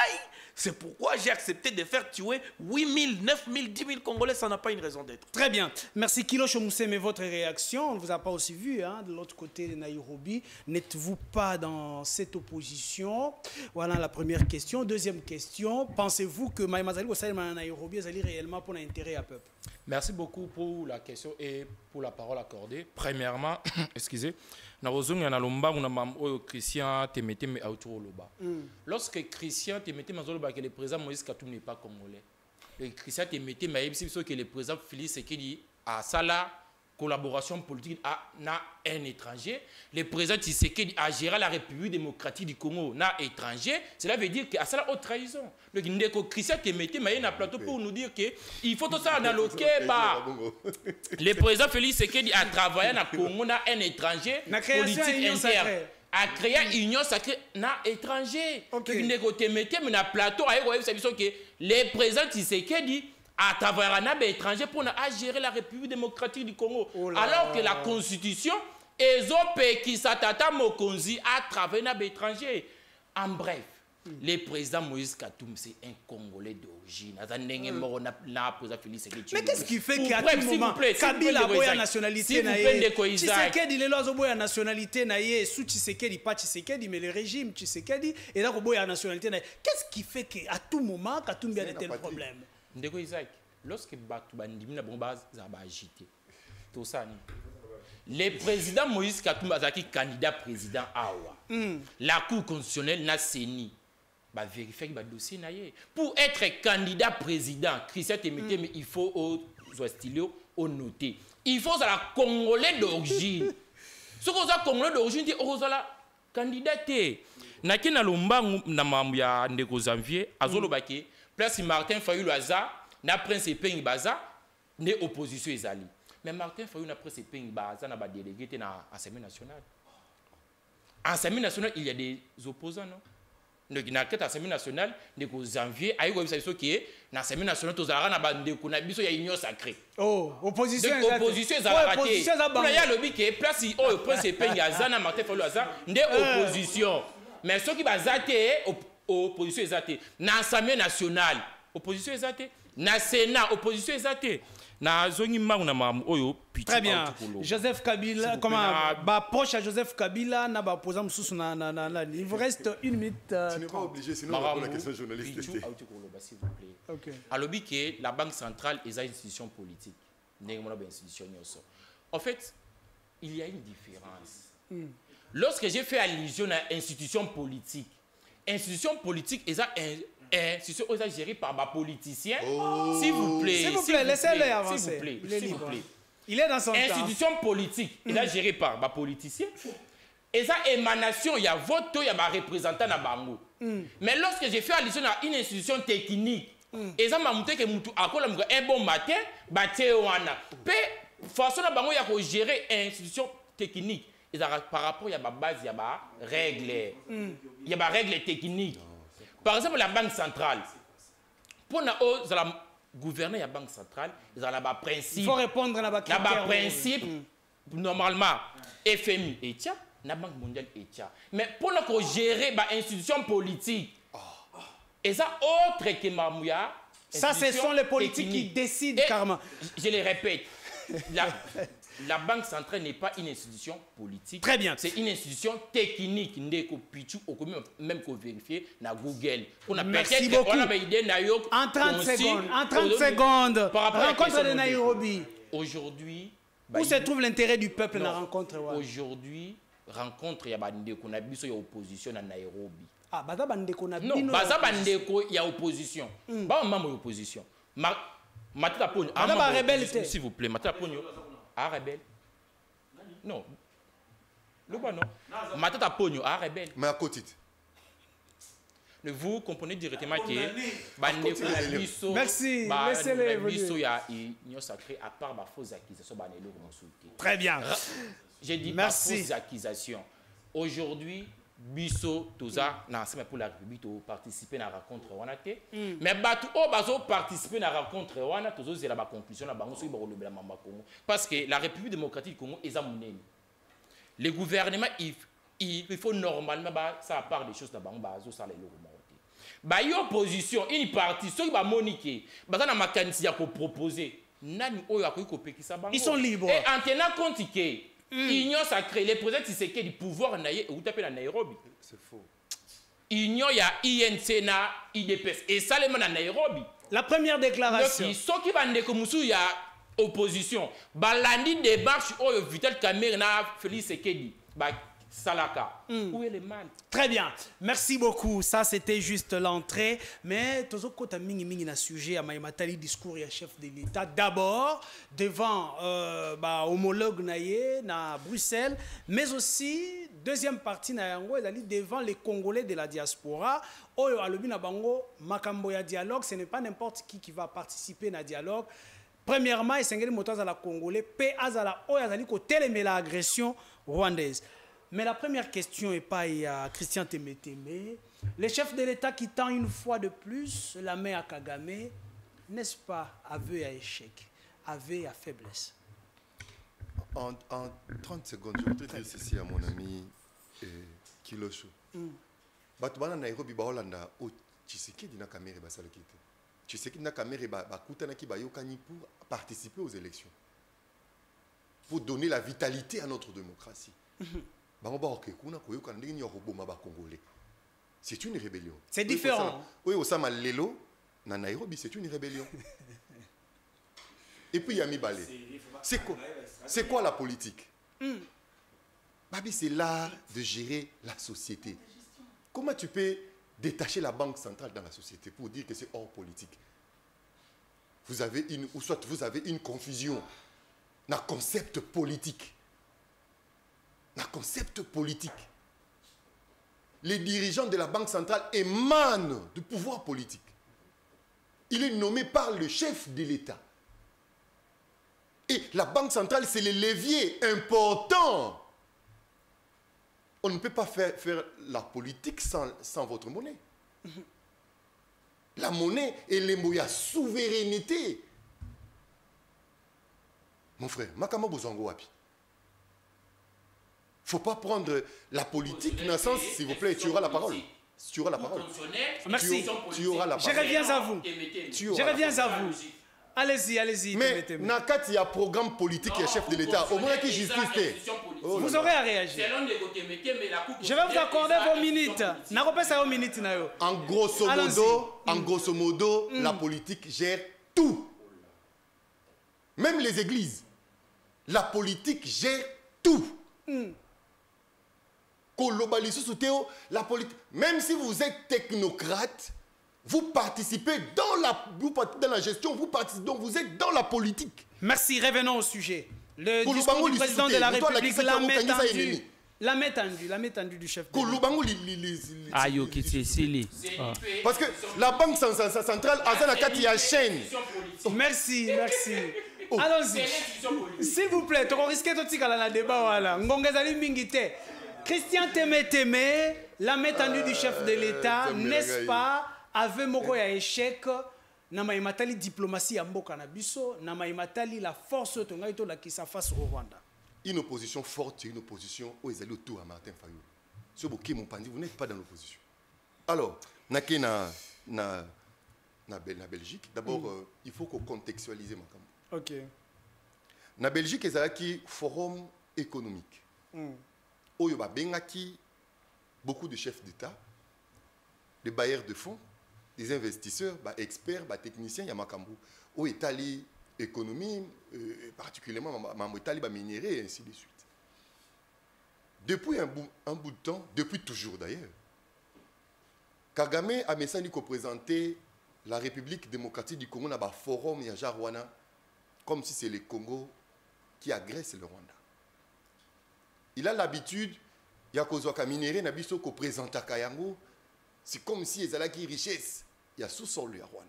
c'est pourquoi j'ai accepté de faire tuer 8 000, 9 000, 10 000 Congolais. Ça n'a pas une raison d'être. Très bien. Merci Kilo Chomoussé, mais votre réaction, on ne vous a pas aussi vu hein, de l'autre côté de Nairobi. N'êtes-vous pas dans cette opposition? Voilà la première question. Deuxième question, pensez-vous que Maïmazali Osaïma Nairobi est réellement pour l'intérêt à peuple? Merci beaucoup pour la question et pour la parole accordée. Premièrement, excusez, Christian Temeteme lorsque Christian Temeteme que le président Moïse Katumbi n'est pas congolais, le Christian Temeteme que le président Félix Tshisekedi a ça la collaboration politique na un étranger, le président Tshisekedi a géré la République démocratique du Congo na étranger, cela veut dire qu'à ça la haute trahison. Le Christian Temeteme a un plateau pour nous dire qu'il faut tout ça analoguer le président Félix Tshisekedi a travaillé dans le Congo na un étranger politique interne. A créé une union sacrée na étranger. Le plateau le président Tshisekedi à travers un étranger pour gérer la République démocratique du Congo. Alors que la Constitution est qui s'attata Mokonzi à travers un étranger. En bref, le président Moïse Katumbi, c'est un Congolais d'origine. Mais qu'est-ce qui fait qu'à tout moment, Kabila a la nationalité naïe, Tshisekedi a la nationalité naïe, sous Tshisekedi, pas Tshisekedi, mais le régime Tshisekedi, et là, il a la nationalité naïe. Qu'est-ce qui fait qu'à tout moment, Katumbi a de tels problèmes? Ndeko Isaac, lorsque Batou Bandimi na bomba zaba agité, tout ça, le président Moïse Katumbi Azaki candidat président Awa, la Cour constitutionnelle n'a séni, bah vérifier que dossier naïe. Pour être candidat président, Christian Temeteme, il faut au stylo au noter. Il faut ça la Congolais d'origine. Ce qu'on a Congolais d'origine, dit oh ça la candidaté. Naki na lomba na mambu ya ndeko Janvier, azolo baki. Place Martin Fayoulou Aza, na principe Baza, ne opposition ezali. Mais Martin Fayoulou na principe Baza na ba délégué na Assemblée nationale. En Assemblée nationale, il y a des opposants, non? Donc na quête Assemblée nationale, ndeko Janvier, ayi ko biso ki na Assemblée nationale tozala na ba ndeko na biso ya union sacrée. Oh, opposition ezali. Opposition ezala raté. Pour ya lobi ke place au principe Baza na Martin Fayoulou Aza, nde opposition. Mais ceux qui bazate opposition exatée. Dans l'Assemblée nationale, opposition exatée. Na Sénat, opposition exacte. Na zongi mangu na mamu oyo piti. Très bien. Joseph Kabila, comment proche à Joseph Kabila, na ba posam sous na. Il vous reste 1 minute. Tu n'es pas obligé, sinon on va la question journaliste. S'il vous plaît. Okay. Alors que la Banque centrale est une institution politique. En fait, il y a une différence. Lorsque j'ai fait allusion à institution politique est institution gérée par des politiciens. S'il vous plaît, laissez-le avancer. S'il vous plaît. Il est dans son temps. Institution politique est gérée par des politiciens. Et ça, émanation, il y a vote, il y a des représentants dans Bango. Mais lorsque j'ai fait allusion à une institution technique, et ça m'a montré que un bon matin, façon dont il y gérer une institution technique. Et par rapport à la base, il y a des règles. Il y a des règles techniques. Par exemple, la Banque centrale. Pour gouverner la Banque centrale, il y a des principes. Il faut répondre à la principe. Normalement, FMI et TIA, la Banque mondiale et TIA. Mais pour gérer les institutions politiques, et ça, autre que Mamouya. Ça, ce sont les politiques qui décident carrément. Je le répète. La Banque centrale n'est pas une institution politique. Très bien. C'est une institution technique. Même qu'on vérifie dans Google. Merci beaucoup. En 30 secondes. En 30 secondes. Rencontre de Nairobi. Aujourd'hui. Où se trouve l'intérêt du peuple dans la rencontre? Aujourd'hui, rencontre, il y a une opposition à Nairobi. Ah, baza bandeko na bino. Non, baza bandeko il y a opposition. Ba membre d'opposition. Matata Pogno. S'il vous plaît, Matata Pogno. Ah, rebelle. Non. Le bon non. Matata Pogno, ah, rebelle. Mais à côté. Vous comprenez directement que bandeko na biso. Merci. Laissez-les évoluer. Biso ya union sacrée à part ba fausses accusations banelo consulter. Très bien. J'ai dit pas fausses accusations. Aujourd'hui, biso toza na ensemble pour la République to participer na rencontre wana te mais batu o bazo participer na rencontre wana tozo zela ba conclusion na bango so ba kolobela mamba Congo parce que la République démocratique du Congo eza munene le gouvernement il faut normalement ba ça part des choses na bango bazo sala le remonter ba yo opposition une partie so ba monique baza na makanisi ya ko proposer nani oyo akoki ko pekisa bango ils sont libres et en tenant compte que Union sacrée, les présidents Tshisekedi du pouvoir ou tapé à Nairobi. C'est faux. Union, il y a INC, IDPS. Et ça, les à Nairobi. La première déclaration. Donc, ce qui va il y a opposition. Balandi démarche, Vital Kamerhe, Félix Tshisekedi. Salaka. Où est le mal? Très bien. Merci beaucoup. Ça, c'était juste l'entrée. Mais, tout ce côté mingi na sujet à Maïmatali discours et chef de l'État. D'abord, devant homologue naïe na Bruxelles, mais aussi, deuxième partie na yango, devant les Congolais de la diaspora. Oyo alobi na bango, makambo ya dialogue, ce n'est pas n'importe qui va participer na dialogue. Premièrement, il s'engage motos à la Congolais, paix azala oyo azali ko télémer l'agression rwandaise. Mais la première question est pas à Christian Témétémé. Le chef de l'État qui tend une fois de plus la main à Kagame, n'est-ce pas aveu à échec, aveu à faiblesse? En 30 secondes, je voudrais dire ceci à mon ami Kilosho. Batubana Nairobi Baolanda o Tshisekedi na Kamerhe basalakite. Tshisekedi na Kamerhe bakutana ki bayokani pour participer aux élections. Pour donner la vitalité à notre démocratie. C'est une rébellion. C'est différent. Oui, Osama Lelo, na Nairobi, c'est une rébellion. Et puis Yami Balé. C'est quoi la politique? Babi, c'est l'art de gérer la société. Comment tu peux détacher la banque centrale dans la société pour dire que c'est hors politique? Vous avez une confusion dans le concept politique. Un concept politique. Les dirigeants de la Banque centrale émanent du pouvoir politique. Il est nommé par le chef de l'État. Et la Banque centrale, c'est le levier important. On ne peut pas faire la politique sans votre monnaie. La monnaie est le mot de souveraineté. Mon frère, Makama Bozango Wapi. Il ne faut pas prendre la politique dans le sens, s'il vous plaît, tu auras la parole. Tu auras la parole. Merci. Tu auras la parole. Je reviens à vous. Je reviens à vous. Allez-y, allez-y. Mais Nakat, il y a programme politique et chef de l'État. Au moins qui justice. Vous aurez à réagir. Je vais vous accorder vos minutes. En grosso modo, la politique gère tout. Même les églises. La politique gère tout. La politique. Même si vous êtes technocrate, vous participez dans la gestion, donc vous êtes dans la politique. Merci, revenons au sujet. Le discours du président de la République, la main tendue du chef de l'État. Parce que la Banque centrale a la chaîne. Merci, merci. Allons-y. S'il vous plaît, tu risques de débat. Christian Témé, la main tendue du chef de l'État, n'est-ce pas, avait moko ya échec na maimatali diplomatie ya mboka na biso, na maimatali la force tongai to la qui sa face au Rwanda. Une opposition forte, une opposition où ils allaient autour à Martin Fayulu. Ce Boké Mompandi, vous n'êtes pas dans l'opposition. Alors, na Belgique, d'abord, il faut qu'on contextualise ma campagne. OK. Na Belgique, il y a un forum économique. Où il y a beaucoup de chefs d'État, des bailleurs de fonds, des investisseurs, des experts, des techniciens, il y a Makambu. Où est l'économie, particulièrement la minerai, et ainsi de suite. Depuis un bout de temps, depuis toujours d'ailleurs, Kagame a présenté la République démocratique du Congo dans un forum à Rwanda, comme si c'est le Congo qui agresse le Rwanda. Il a l'habitude, il y a des minéraux qui présentent Kayango, c'est comme si ils avaient une richesse, il y a sous-sol à Rwanda.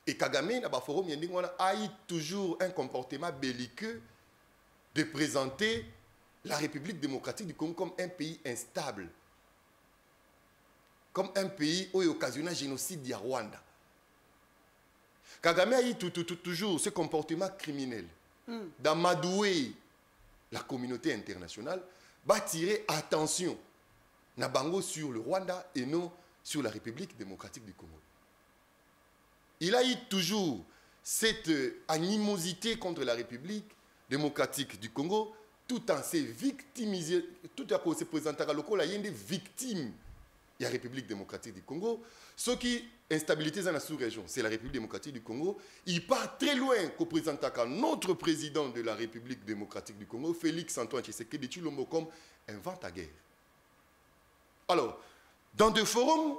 Et Kagame, dans le forum, a eu toujours un comportement belliqueux de présenter la République démocratique du Congo comme un pays instable, comme un pays où il occasionne un génocide à Rwanda. Kagame a eu toujours ce comportement criminel d'amadouer la communauté internationale, va tirer attention na bango sur le Rwanda et non sur la République démocratique du Congo. Il a eu toujours cette animosité contre la République démocratique du Congo, tout en se victimisant, tout en se présentant à l'occasion, il y a des victimes de la République démocratique du Congo. Ce qui instabilité dans la sous-région, c'est la République démocratique du Congo. Il part très loin qu'au présentant notre président de la République démocratique du Congo, Félix Antoine Tshisekedi Tshilombo, comme invente la guerre. Alors, dans des forums,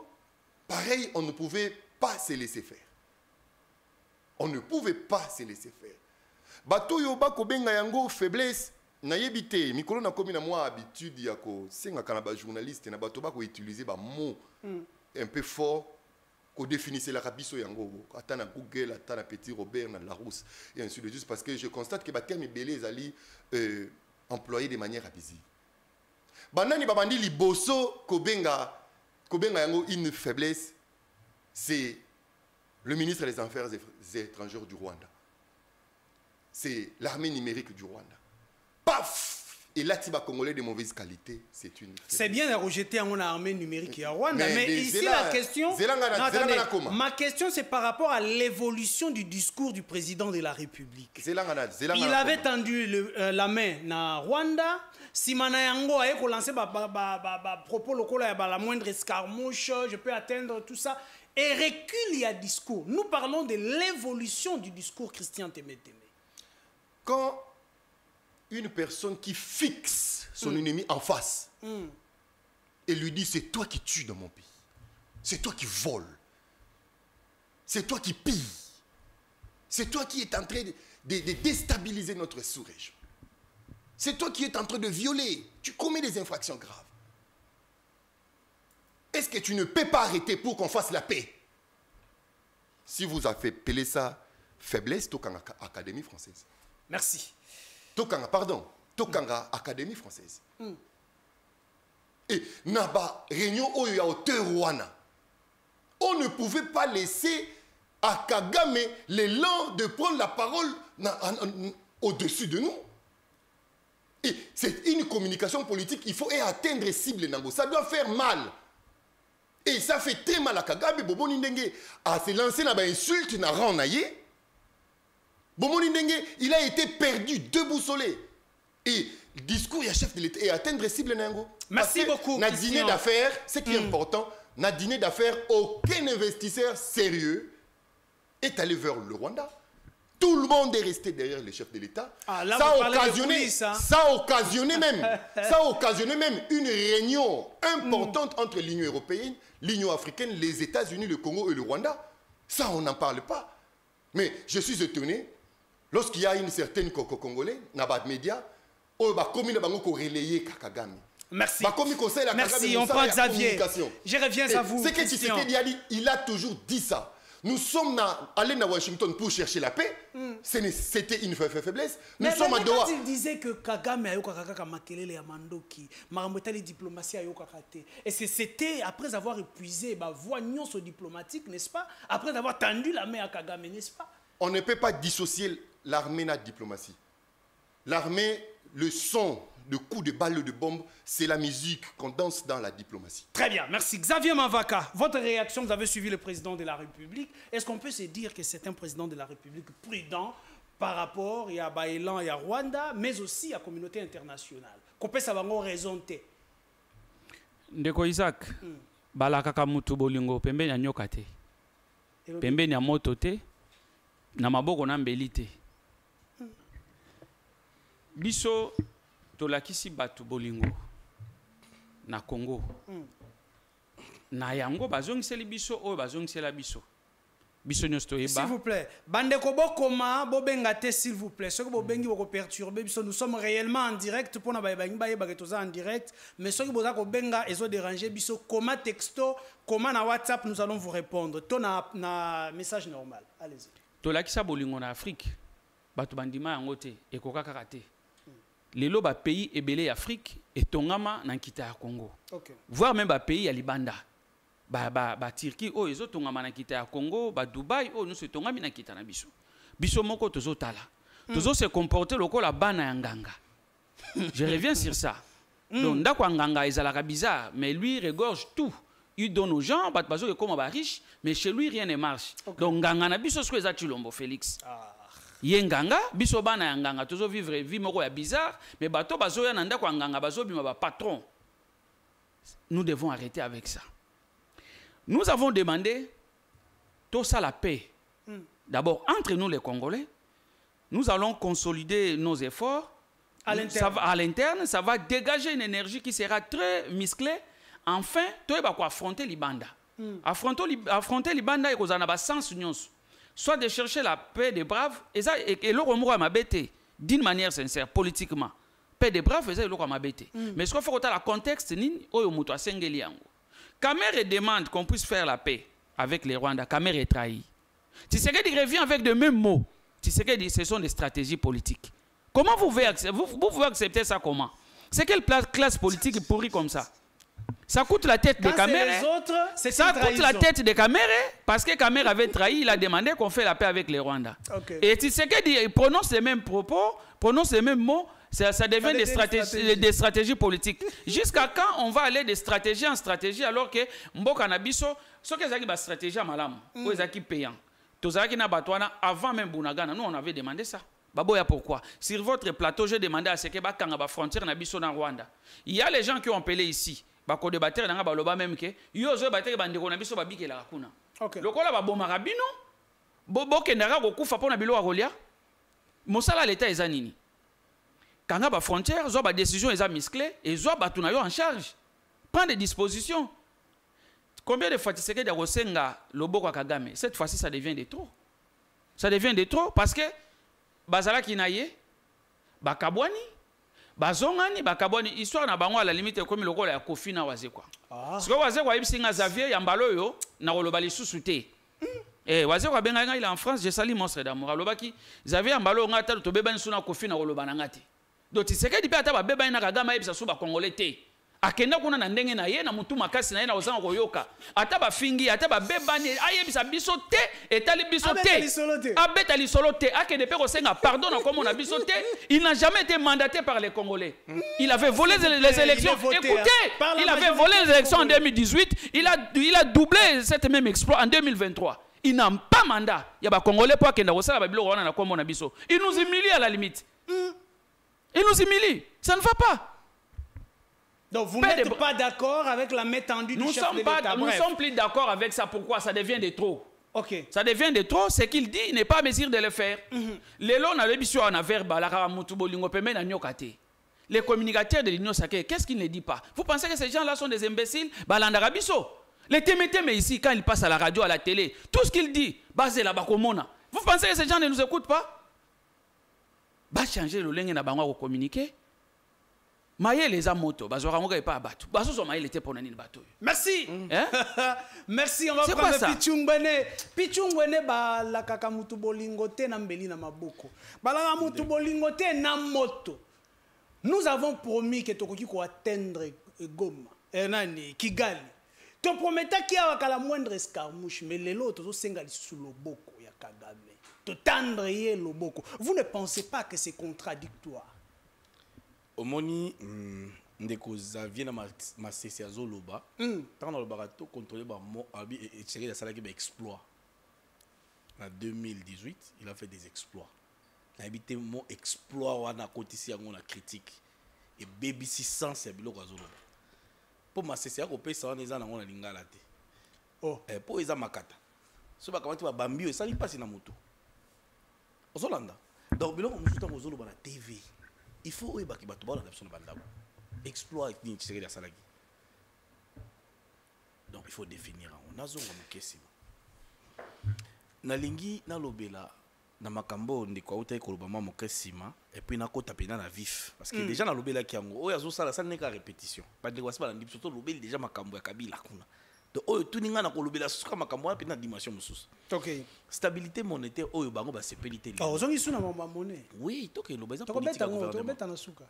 pareil, on ne pouvait pas se laisser faire. On ne pouvait pas se laisser faire. Bato yoba ko benga yango faiblesse na yebite mikolo na komi na moi habitude ya ko senga kana ba journaliste na bato ba ko utiliser ba mot un peu fort ko définir la rabiso yango atana Google atana Petit Robert na Larousse et ainsi de suite parce que je constate que ba terme belé zali employé de manière abusive. Banani babandi liboso ko benga yango une faiblesse, c'est le ministre des Affaires étrangères du Rwanda. C'est l'armée numérique du Rwanda. Paf! Et là, tu vas congolais de mauvaise qualité, c'est une... C'est bien de rejeter en armée numérique à Rwanda, mais ici la question... Ma question, c'est par rapport à l'évolution du discours du président de la République. Il avait tendu la main à Rwanda. Si Manayango a lancé propos locaux, la moindre escarmouche, je peux atteindre tout ça. Et recule, il y a discours. Nous parlons de l'évolution du discours Christian Témé. Quand une personne qui fixe son ennemi en face et lui dit c'est toi qui tues dans mon pays, c'est toi qui voles, c'est toi qui pilles, c'est toi qui es en train de déstabiliser notre sous-région, c'est toi qui es en train de violer, tu commets des infractions graves. Est-ce que tu ne peux pas arrêter pour qu'on fasse la paix? Si vous appelez ça faiblesse, Tokanga Académie française. Merci. Tokanga Académie française. Et Naba réunion où il y a hauteur Rwanda. On ne pouvait pas laisser à Kagame l'élan de prendre la parole au-dessus de nous. Et c'est une communication politique, il faut atteindre cible. Ça doit faire mal. Et ça fait très mal à Kagame, Bobo Nindenge a se lancé dans une insulte, dans rang naïe. Bobo Nindenge, il a été perdu, déboussolé. Et le discours, il y a chef de l'État et atteindre cible Nango. Merci beaucoup. Dans dîner d'affaires, ce qui est important, dans dîner d'affaires, aucun investisseur sérieux est allé vers le Rwanda. Tout le monde est resté derrière le chef de l'État. Ah, ça a occasionné même une réunion importante entre l'Union européenne, l'Union africaine, les États-Unis, le Congo et le Rwanda. Ça, on n'en parle pas. Mais je suis étonné, lorsqu'il y a une certaine Congolais, Nabat Média, on va relayer Kagame. Merci. Merci, on prend Xavier. Je reviens à vous. C'est que Tshisekedi a dit, il a toujours dit ça. Nous sommes allés à Washington pour chercher la paix. C'était une faiblesse. Nous sommes à Doha. Quand il disait que Kagame a eu Makelele ya Mandoki, Maramotali diplomatie a eu Kakate. Et c'était après avoir épuisé la voie diplomatique, n'est-ce pas? Après avoir tendu la main à Kagame, n'est-ce pas? On ne peut pas dissocier l'armée de la diplomatie. L'armée, le son, le coup de balle de bombe, c'est la musique qu'on danse dans la diplomatie. Très bien, merci. Xavier Mavaka, votre réaction, vous avez suivi le président de la République. Est-ce qu'on peut se dire que c'est un président de la République prudent par rapport à Baïlan et à Rwanda, mais aussi à la communauté internationale? Qu'on peut savoir raison. Ndeko Isaac, balakaka mutu bolingo pembeni ya nyoka te. Pembeni ya moto te, na maboko na mbeli te. Biso tolakisi batu bolingo na Congo. Na yango bazongiseli biso oyo bazongisela biso. Biso nyonso toyeba. S'il vous plaît, bandeko bokoma bobengate s'il vous plaît. Ce que bobengi boko perturber biso, nous sommes réellement en direct pour na bayebangi bayeba en direct, mais ce que boza ko benga ezo déranger biso koma texto, koma na WhatsApp, nous allons vous répondre. To na message normal. Allez-y. Tolakisa bolingo na Afrique. Batu bandima yango te ekoka kaka te. Lelo ba pays ebele Afrique et tongama na nkita ya Congo. Okay. Voire même ba pays ya Libanda. Ba Turquie o ezo tongama na nkita ya Congo, ba Dubaï o nous se tongami na nkita na biso. Biso moko tozo tala. Tozo se comporter lokola bana ya nganga. Je reviens sur ça. Donc ndako nganga ezalaka bizarre, mais lui regorge tout. Il donne aux gens, bat bazo comme ba riche, mais chez lui rien ne marche. Okay. Donc nganga na biso so eza Chilombo Félix. Yenganga biso bana ya nganga tozo vivre vie moko ya bizarre, mais bato bazo ya nanda kwa nganga bazo bima ba patron. Nous devons arrêter avec ça. Nous avons demandé tout ça la paix. D'abord entre nous les Congolais, nous allons consolider nos efforts à l'interne, ça va dégager une énergie qui sera très musclée. Enfin, toi va affronter Libanda. Affronter Libanda et kozana ba sens nyonso. Soit de chercher la paix des braves, et le remords à ma bête, d'une manière sincère, politiquement. Paix des braves, et ça, le ma bête. Mais ce qu'il faut que le contexte, Kamer demande qu'on puisse faire la paix avec les Rwandais. Kamer est trahi. Tshisekedi revient avec de mêmes mots. Tshisekedi, ce sont des stratégies politiques. Comment vous pouvez accepter ça comment? C'est quelle classe politique pourrie comme ça? Ça coûte la tête de Kamere. Ça coûte la tête de Kamere parce que Kamere avait trahi. Il a demandé qu'on fait la paix avec les Rwandais. Okay. Et Tshisekedi il prononce les mêmes propos, prononce les mêmes mots. Ça devient des stratégies politiques. Jusqu'à quand on va aller de stratégie en stratégie alors que Mboka Nabiso, ce que c'est une stratégie à Malam, ou est payant. Avant même Bunagana, nous on avait demandé ça. Baboya pourquoi? Sur votre plateau, j'ai demandé à ce que Bakanga ba frontière Nabiso na Rwanda. Il y a les gens qui ont appelé ici. Bako débattre dans baloba même que yo zo battre bandeko na biso babikela kuna. OK. Lokola ba bomaka bino bo kendaka ko kufa pona bilo akolia. Mosala l'état ezanini. Kanga ba frontière zo ba décision eza musclée et zo batu na yo en charge. Prends des dispositions. Combien de fois Tshisekedi a Rosenga loboko Kagame? Cette fois-ci ça devient de trop. Ça devient de trop parce que bazala kinaye bakabwani bazongani bakabwani histoire na bango à la limite comme le rôle ya Kofi na waze quoi. Parce que waze kwa ibsinga Xavier ya mbalo yo na koloba lisusu te. Waze kwa benga il est en France, je salue monstre d'amour. Alobaki Xavier ya mbalo ngata to beba ni suna Kofi na koloba na ngati. Donc Tshisekedi pe ata ba beba na Kagame ibisa so ba congolais te. akenda kuna na ndenge na ye na mutu makasi na ye na ozanga koyoka ata bafingi ata babebani ayebisa biso te etali biso te abeta lisolo te akende pe kosenga pardon na komona biso te. Il n'a jamais été mandaté par les Congolais. Il avait volé les élections. Écoutez, il avait volé les élections en 2018. Il a doublé cet même exploit en 2023. Il n'a pas mandat. Il y a des Congolais pour qu'il il nous humilie à la limite. Il nous humilie. Ça ne va pas. Donc vous n'êtes pas d'accord avec la main tendue du chef de l'État. Nous ne sommes plus d'accord avec ça. Pourquoi? Ça devient de trop. Okay. Ça devient de trop. Ce qu'il dit, il n'est pas à mesure de le faire. Les lois, on a l'émission en verbe, les communicateurs de l'Union sacrée, qu'est-ce qu'ils ne disent pas? Vous pensez que ces gens-là sont des imbéciles? Les témétémés ici, quand ils passent à la radio, à la télé, tout ce qu'ils disent, basé là-bas, vous pensez que ces gens ne nous écoutent pas? Bah changer le lingue na bango ko communiquer. Maye les amoto, bazora ngo pas batu. Baso so maye était pour nani bato. Merci. Merci, on va prendre Pichungwene. Pichungwene ba la kaka mutu bolingo te na mbeli na maboko. Ba la mutu bolingo te na moto. Nous avons promis que tokoki ko atteindre Goma. Nani Kigali. Tu promettais qu'il y a la moindre escarmouche, mais les autres sont sengali sous le boko ya Kagame. Te tendre le boko. Vous ne pensez pas que c'est contradictoire? Omoni ndeko Xavier na ma cessation loba. Tant dans le barato contrôlé par mo abi et tiré la salle qui ba exploit. En 2018, il a fait des exploits. Il a habité mon exploit wana kotisi yango na critique et baby 600 c'est biloko azoloba. Pour ma cessation ko pesa wana eza na ngona lingala te. Oh, pour eza makata. So ba kamati ba bambio ça li passe na moto. Ozolanda. Donc biloko musuta ozoloba na TV. Il faut que tu exploit ni tiré la salagi. Donc il faut définir on a zonga mukesi. Na lingi na lobela na makambo ndiko auta ko lobama mukesima et puis na kota pena na vif parce que déjà na lobela kiango oya zo sala ça n'est qu'à répétition. Pas de quoi ça na surtout lobeli déjà makambo ya kabila kuna. Donc oyo tuninga na ko lobela suka makambo pena dimension mususu. OK. Stabilité monétaire oyo bango ba sepelité. Ah ozongi suna mama monnaie. Oui, toke lobeza politique. Tobeta na suka.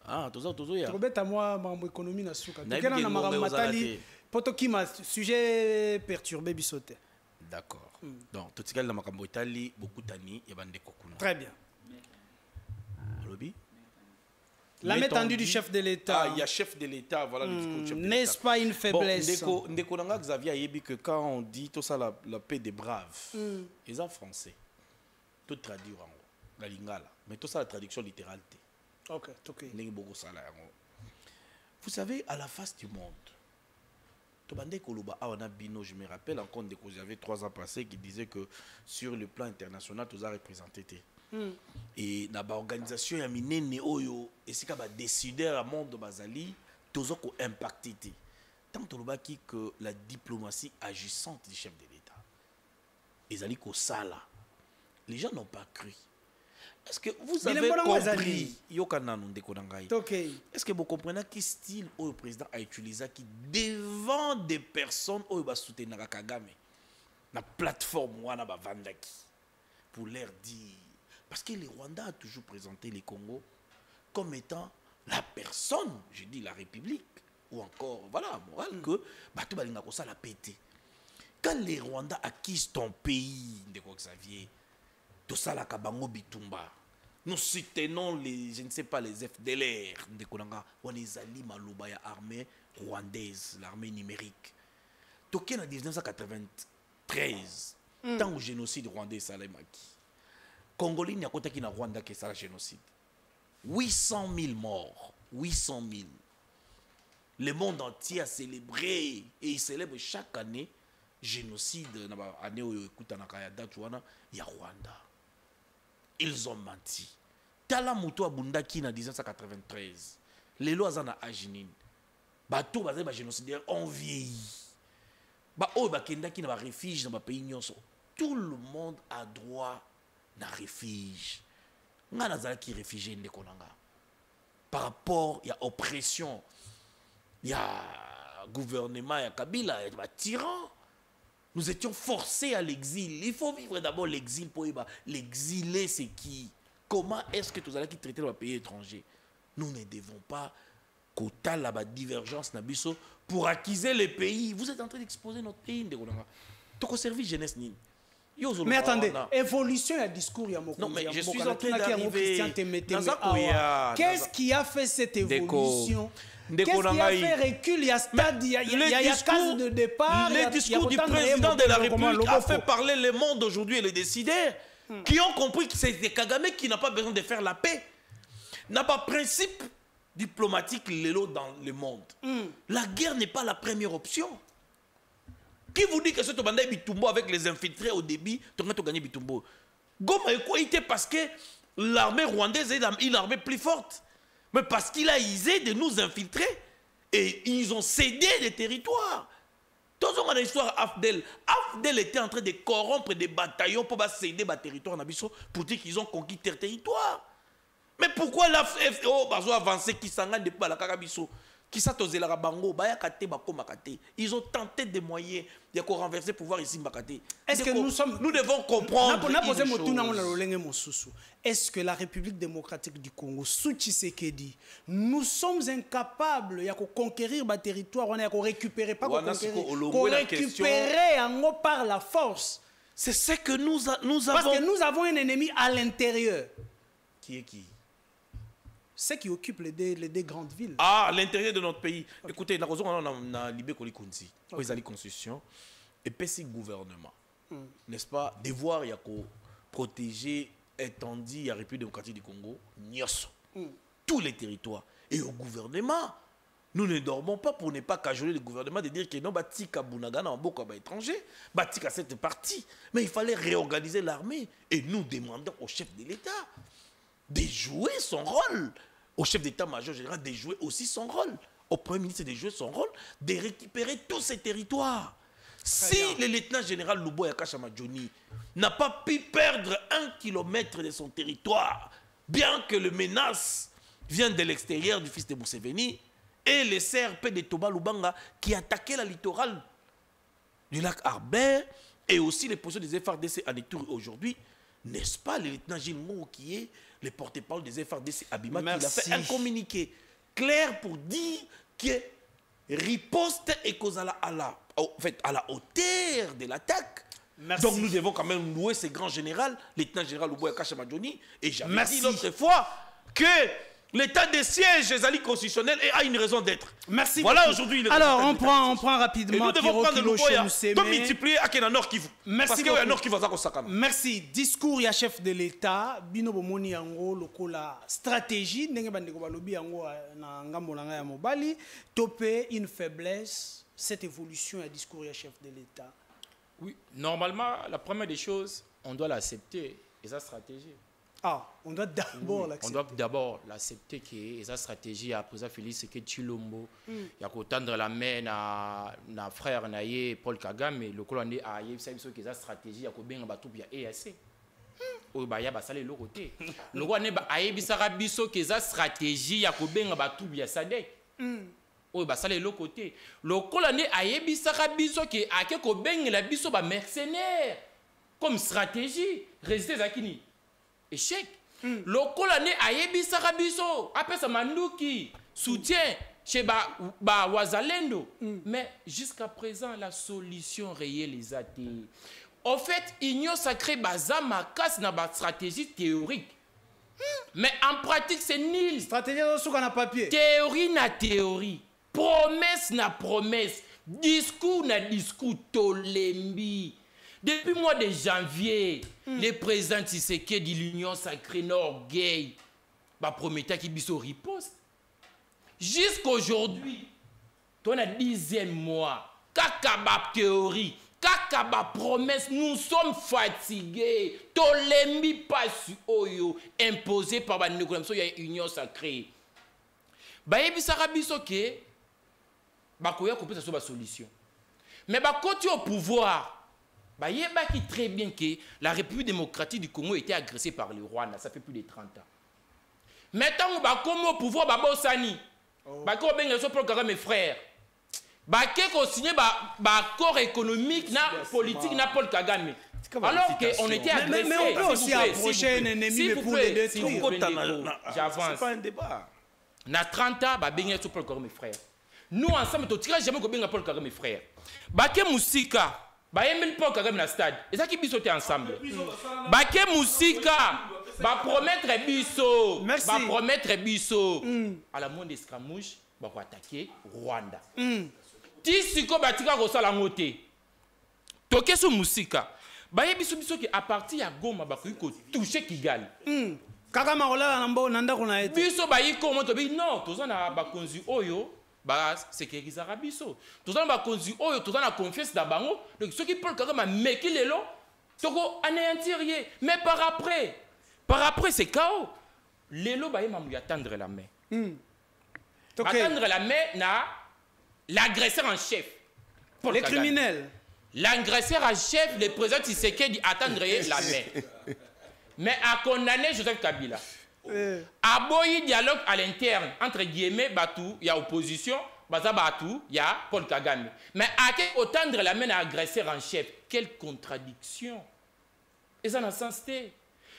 Ah, tozo ya. Tobeta moi mambo économie na suka. Tokena na maramatali potokima sujet perturbé bisote. D'accord. Donc tout ce qu'il y a dans makambo Italie beaucoup tani ya bande kokuna. Très bien. Lobby. La main tendue du chef de l'État. Ah, il y a chef de l'État, voilà le discours du chef de l'État. N'est-ce pas une faiblesse? Bon, Ndeko Nanga Xavier a dit que quand on dit tout ça, la paix des braves, ils sont français. Tout traduit en la lingala. Mais tout ça, la traduction littérale. Ok, ok. Vous savez, à la face du monde, je me rappelle encore que j'avais 3 ans passés qui disait que sur le plan international, tout ça représenté. Et dans l'organisation, il y a des gens qui ont décidé à monde bazali, tout ça qui impacté. Tant que la diplomatie agissante du chef de l'État, les gens n'ont pas cru. Est-ce que vous avez compris? Est-ce que vous comprenez quel style le président a utilisé qui devant des personnes qui soutenaient Kagame, la plateforme pour leur dire? Parce que le Rwanda a toujours présenté les Congo comme étant la personne, je dis la République, ou encore, voilà, morale, que Batou Balinga Kosa l'a pété. Quand les Rwandais acquisent ton pays, de quoi Xavier, tout ça, la Kabango Bitumba, nous soutenons les, je ne sais pas, les FDLR, de Konanga, on les allie Malouba, l'armée rwandaise, l'armée numérique. Donc, en 1993, tant au génocide rwandais, ça l'a maquis. Congolais, il y a côté qui na Rwanda qui est le génocide. 800 000 morts. 800 000. Le monde entier a célébré et il célèbre chaque année génocide. Année où il y a Rwanda. Ils ont menti. Tala Moutou Abundaki en 1993. Les lois en Aginin. Bateau basé par génocidaires ont vieilli. Tout le monde a droit na refuge. Nga qui réfugié par rapport il y a oppression, il y a gouvernement, il y a Kabila, il y a tyran. Nous étions forcés à l'exil. Il faut vivre d'abord l'exil pour l'exilé c'est qui? Comment est-ce que tous allez qui traiter dans les pays étrangers? Nous ne devons pas quota la divergence na biso pour acquiser les pays. Vous êtes en train d'exposer notre pays de Rolanga. Toko servi jeunesse ni. Mais attendez, évolution et discours il y a non mais je suis en train d'arriver. Qu'est-ce qui a fait cette évolution? Qu'est-ce qui a fait recul? Il y a stade, il y a case de départ. Le discours du président de la République a fait parler le monde aujourd'hui et les décideurs qui ont compris que c'est Kagame qui n'a pas besoin de faire la paix. N'a pas principe diplomatique dans le monde. La guerre n'est pas la première option. Qui vous dit que ce Tobanda Bitumbo avec les infiltrés au début, tu vas gagner Bitumbo? Goma était parce que l'armée rwandaise est une armée plus forte. Mais parce qu'il a isé de nous infiltrer et ils ont cédé des territoires. Dans l'histoire Afdel était en train de corrompre des bataillons pour céder des territoires pour dire qu'ils ont conquis leur territoire. Mais pourquoi la FO a avancé qui s'en depuis la Karabiso? Ils ont tenté des moyens de renverser le pouvoir ici. Est-ce que nous devons comprendre est-ce que la République démocratique du Congo, sous Tshisekedi, nous sommes incapables de conquérir le territoire, de récupérer, pas récupérer par la force? C'est ce que nous avons. Parce que nous avons un ennemi à l'intérieur. Qui est qui? Ceux qui occupent les deux grandes villes. Ah, à l'intérieur de notre pays. Okay. Écoutez, nous avons libéré la constitution et puis le gouvernement. N'est-ce pas? Devoir de protéger, étendre la République démocratique du Congo, tous les territoires. Et au gouvernement, nous ne dormons pas pour ne pas cajoler le gouvernement de dire que non, Batika Bunagana en beaucoup étranger, Batika cette partie. Mais il fallait réorganiser l'armée. Et nous demandons au chef de l'État de jouer son rôle. Au chef d'état-major général de jouer aussi son rôle. Au premier ministre de jouer son rôle, de récupérer tous ces territoires. Si le lieutenant général Lubo Yakashama Johnny n'a pas pu perdre 1 kilomètre de son territoire, bien que le menace vienne de l'extérieur du fils de Museveni, et le CRP de Toba Lubanga qui attaquait la littorale du lac Arbert, et aussi les positions des FARDC en Ituri aujourd'hui, n'est-ce pas le lieutenant Gilles Mou qui est le porte-parole des FARDC Abima qui a fait un communiqué clair pour dire que riposte et cause à la hauteur de l'attaque. Donc nous devons quand même louer ce grand général, le lieutenant général Luboya Kashamadjoni, et j'avais dit l'autre fois que l'état de siège des constitutionnels a une raison d'être. Merci. Voilà aujourd'hui. Alors on prend rapidement. Et nous devons prendre le Luboya pour multiplier à quel Nord Kivu. Merci. Parce qu'il y a Nord Kivu à Sakana. Merci. Discours ya chef de l'État. Bino bomoni yango lokola stratégie. Ndenge bandeko balobi yango na ngambo na ya mobali. Topé une faiblesse. Cette évolution ya discours ya chef de l'État. Oui, normalement la première des choses, on doit l'accepter et sa stratégie. Ah, on doit d'abord l'accepter. On doit d'abord l'accepter que sa stratégie à président Félix que Chilombo, il y a qu'au tendre la main na frère naie Paul Kagame, le colonel a eu ça que sa stratégie a qu'au bien bateau bien EAC. Ou bah y a bassalé le côté. Le roi ne a eu ça rabiso que sa stratégie a qu'au bien bateau bien Sadek. Ou bah salé le côté. Le colonel a eu ça rabiso que a qu'au bien la biso ba mercenaire comme stratégie. Résister à qui? Échec. Le colonel a yebi sarabiso après ça manduki soutien chez ba Wazalendo. Mais jusqu'à présent la solution réalisée. En fait, union sacrée bazama casse na ba stratégie théorique. Mais en pratique c'est nul. Stratégie sur na papier. Théorie na théorie, promesse na promesse, discours na discours tolembi. Depuis le mois de janvier, le président Tshisekedi de l'Union sacrée Nord-Gay promettait qu'il y ait riposte. Jusqu'aujourd'hui, on a 10e mois, kakaba théorie, kakaba promesse, nous sommes fatigués. Tolembi pas oyo imposé par l'Union sacrée. Yebi bakoya couper sa solution. Mais quand tu es au pouvoir, il est très bien que la République démocratique du Congo a été agressée par le Rwanda, ça fait plus de 30 ans. Maintenant, comme au pouvoir, Sani, mes frères, on signé un accord économique, politique, Paul Kagame. Alors qu'on était agressé. Mais on peut aussi approcher un ennemi pour le détruire. J'avance. C'est pas un débat. Na 30 ans, babenga sur Paul Kagame frère. Nous ensemble, tu tires jamais que Paul Kagame frère. Baké Moussika, bayemel Paul Kagame na stade. Et ça qui bisote ensemble. Baké Moussika, ba promettre biso, ba promettre biso. À la monde escamouche, ba ko attaquer Rwanda. Ti siko batika ko sala ngote. Toke so Moussika. Baye biso biso ki à partir ya Goma ba ko toucher Kigali. Kagame olala na mbo nanda ko na ete. Biso bayi ko mo to bi non, tozana ba konzi oyo. Bah, c'est que les Arabes sont. Tous les gens ont tous la confiance dans bango. Donc ceux qui parlent quand même mais qui les lo, toko anéantir. Mais par après c'est chaos. Les lo bah ils attendre la main. Attendre la main na l'agresseur en chef. Les criminels. L'agresseur en chef, le président Tshisekedi attendre la main. Mais à condamner Joseph Kabila. Aboyi dialogue à l'interne entre guillemets Batou, il y a opposition, Baza Batou, il y a Paul Kagame. Mais à quel autant de la main à agresseur en chef, quelle contradiction. Et ça n'a sens té.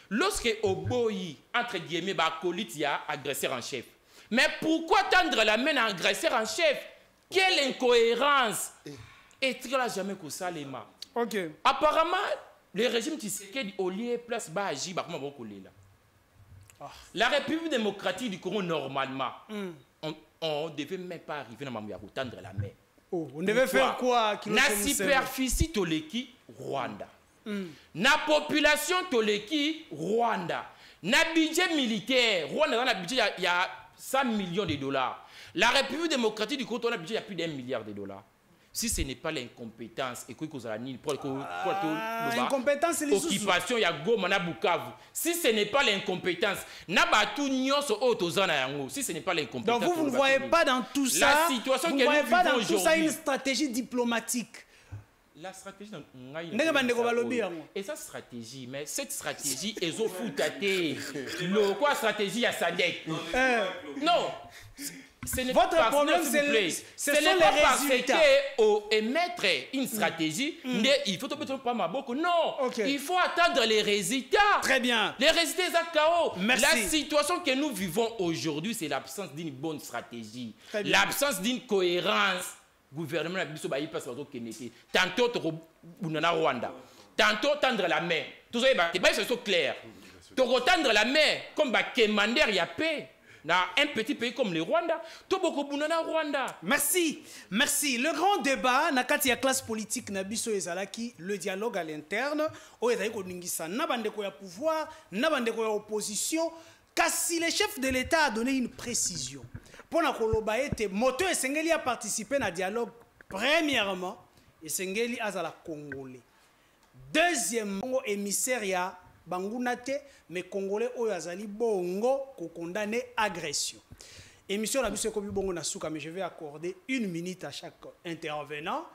Lorsque Oboyi entre guillemets Bakolit, il y a agresseur en chef. Mais pourquoi tendre la main à agresseur en chef? Quelle incohérence. Et tu n'as jamais que ça les mains. OK. Apparemment, le régime Tshisekedi au lieu place ba agi ba comment beaucoup là. La République démocratique du Congo, normalement, on ne devait même pas arriver dans Mamouya pour tendre la main. Oh, on devait faire quoi? La superficie Toleki, Rwanda. La population Toleki, Rwanda. Le budget militaire, Rwanda, dans le budget, il y a 100 millions de dollars. La République démocratique du Congo, dans le budget, il y a plus d'1 milliard de dollars. Si ce n'est pas l'incompétence, et l'incompétence, c'est l'occupation, il y a Goma, Bukavu. Si ce n'est pas l'incompétence, si ce n'est pas l'incompétence. Donc vous ne voyez pas dans tout ça, la situation vous ne voyez pas dans tout ça une stratégie diplomatique. La stratégie, et sa stratégie, mais cette stratégie est au foutaté. Le quoi stratégie à Sadek? Non. Votre problème, c'est les résultats. Émettre une stratégie, il faut pas ma beaucoup. Non, il faut attendre les résultats. Très bien. Les résultats exacts KO. Merci. La situation que nous vivons aujourd'hui, c'est l'absence d'une bonne stratégie, l'absence d'une cohérence. Gouvernement a biso bayi passe au Kennedy. Tantôt au Rwanda, tantôt tendre la main. Tout ça, c'est clair. Tendre la main comme Kemander y a paix. Dans un petit pays comme le Rwanda, tout beaucoup de Rwanda. Merci, merci. Le grand débat, nakati ya classe politique nabiso ezalaki le dialogue à l'interne, o ezali ko ningisa na bandeko ya pouvoir, na bandeko ya opposition, kasi le chef de l'État a donné une précision. Pona koloba ete moto esengeli a participer na dialogue premièrement, esengeli azala congolais. Deuxièmement, émissaire ya Bangunate, mais Congolais oyazali bongo ko condamner agression. Émission la bise kobi bongo na souka, mais je vais accorder 1 minute à chaque intervenant.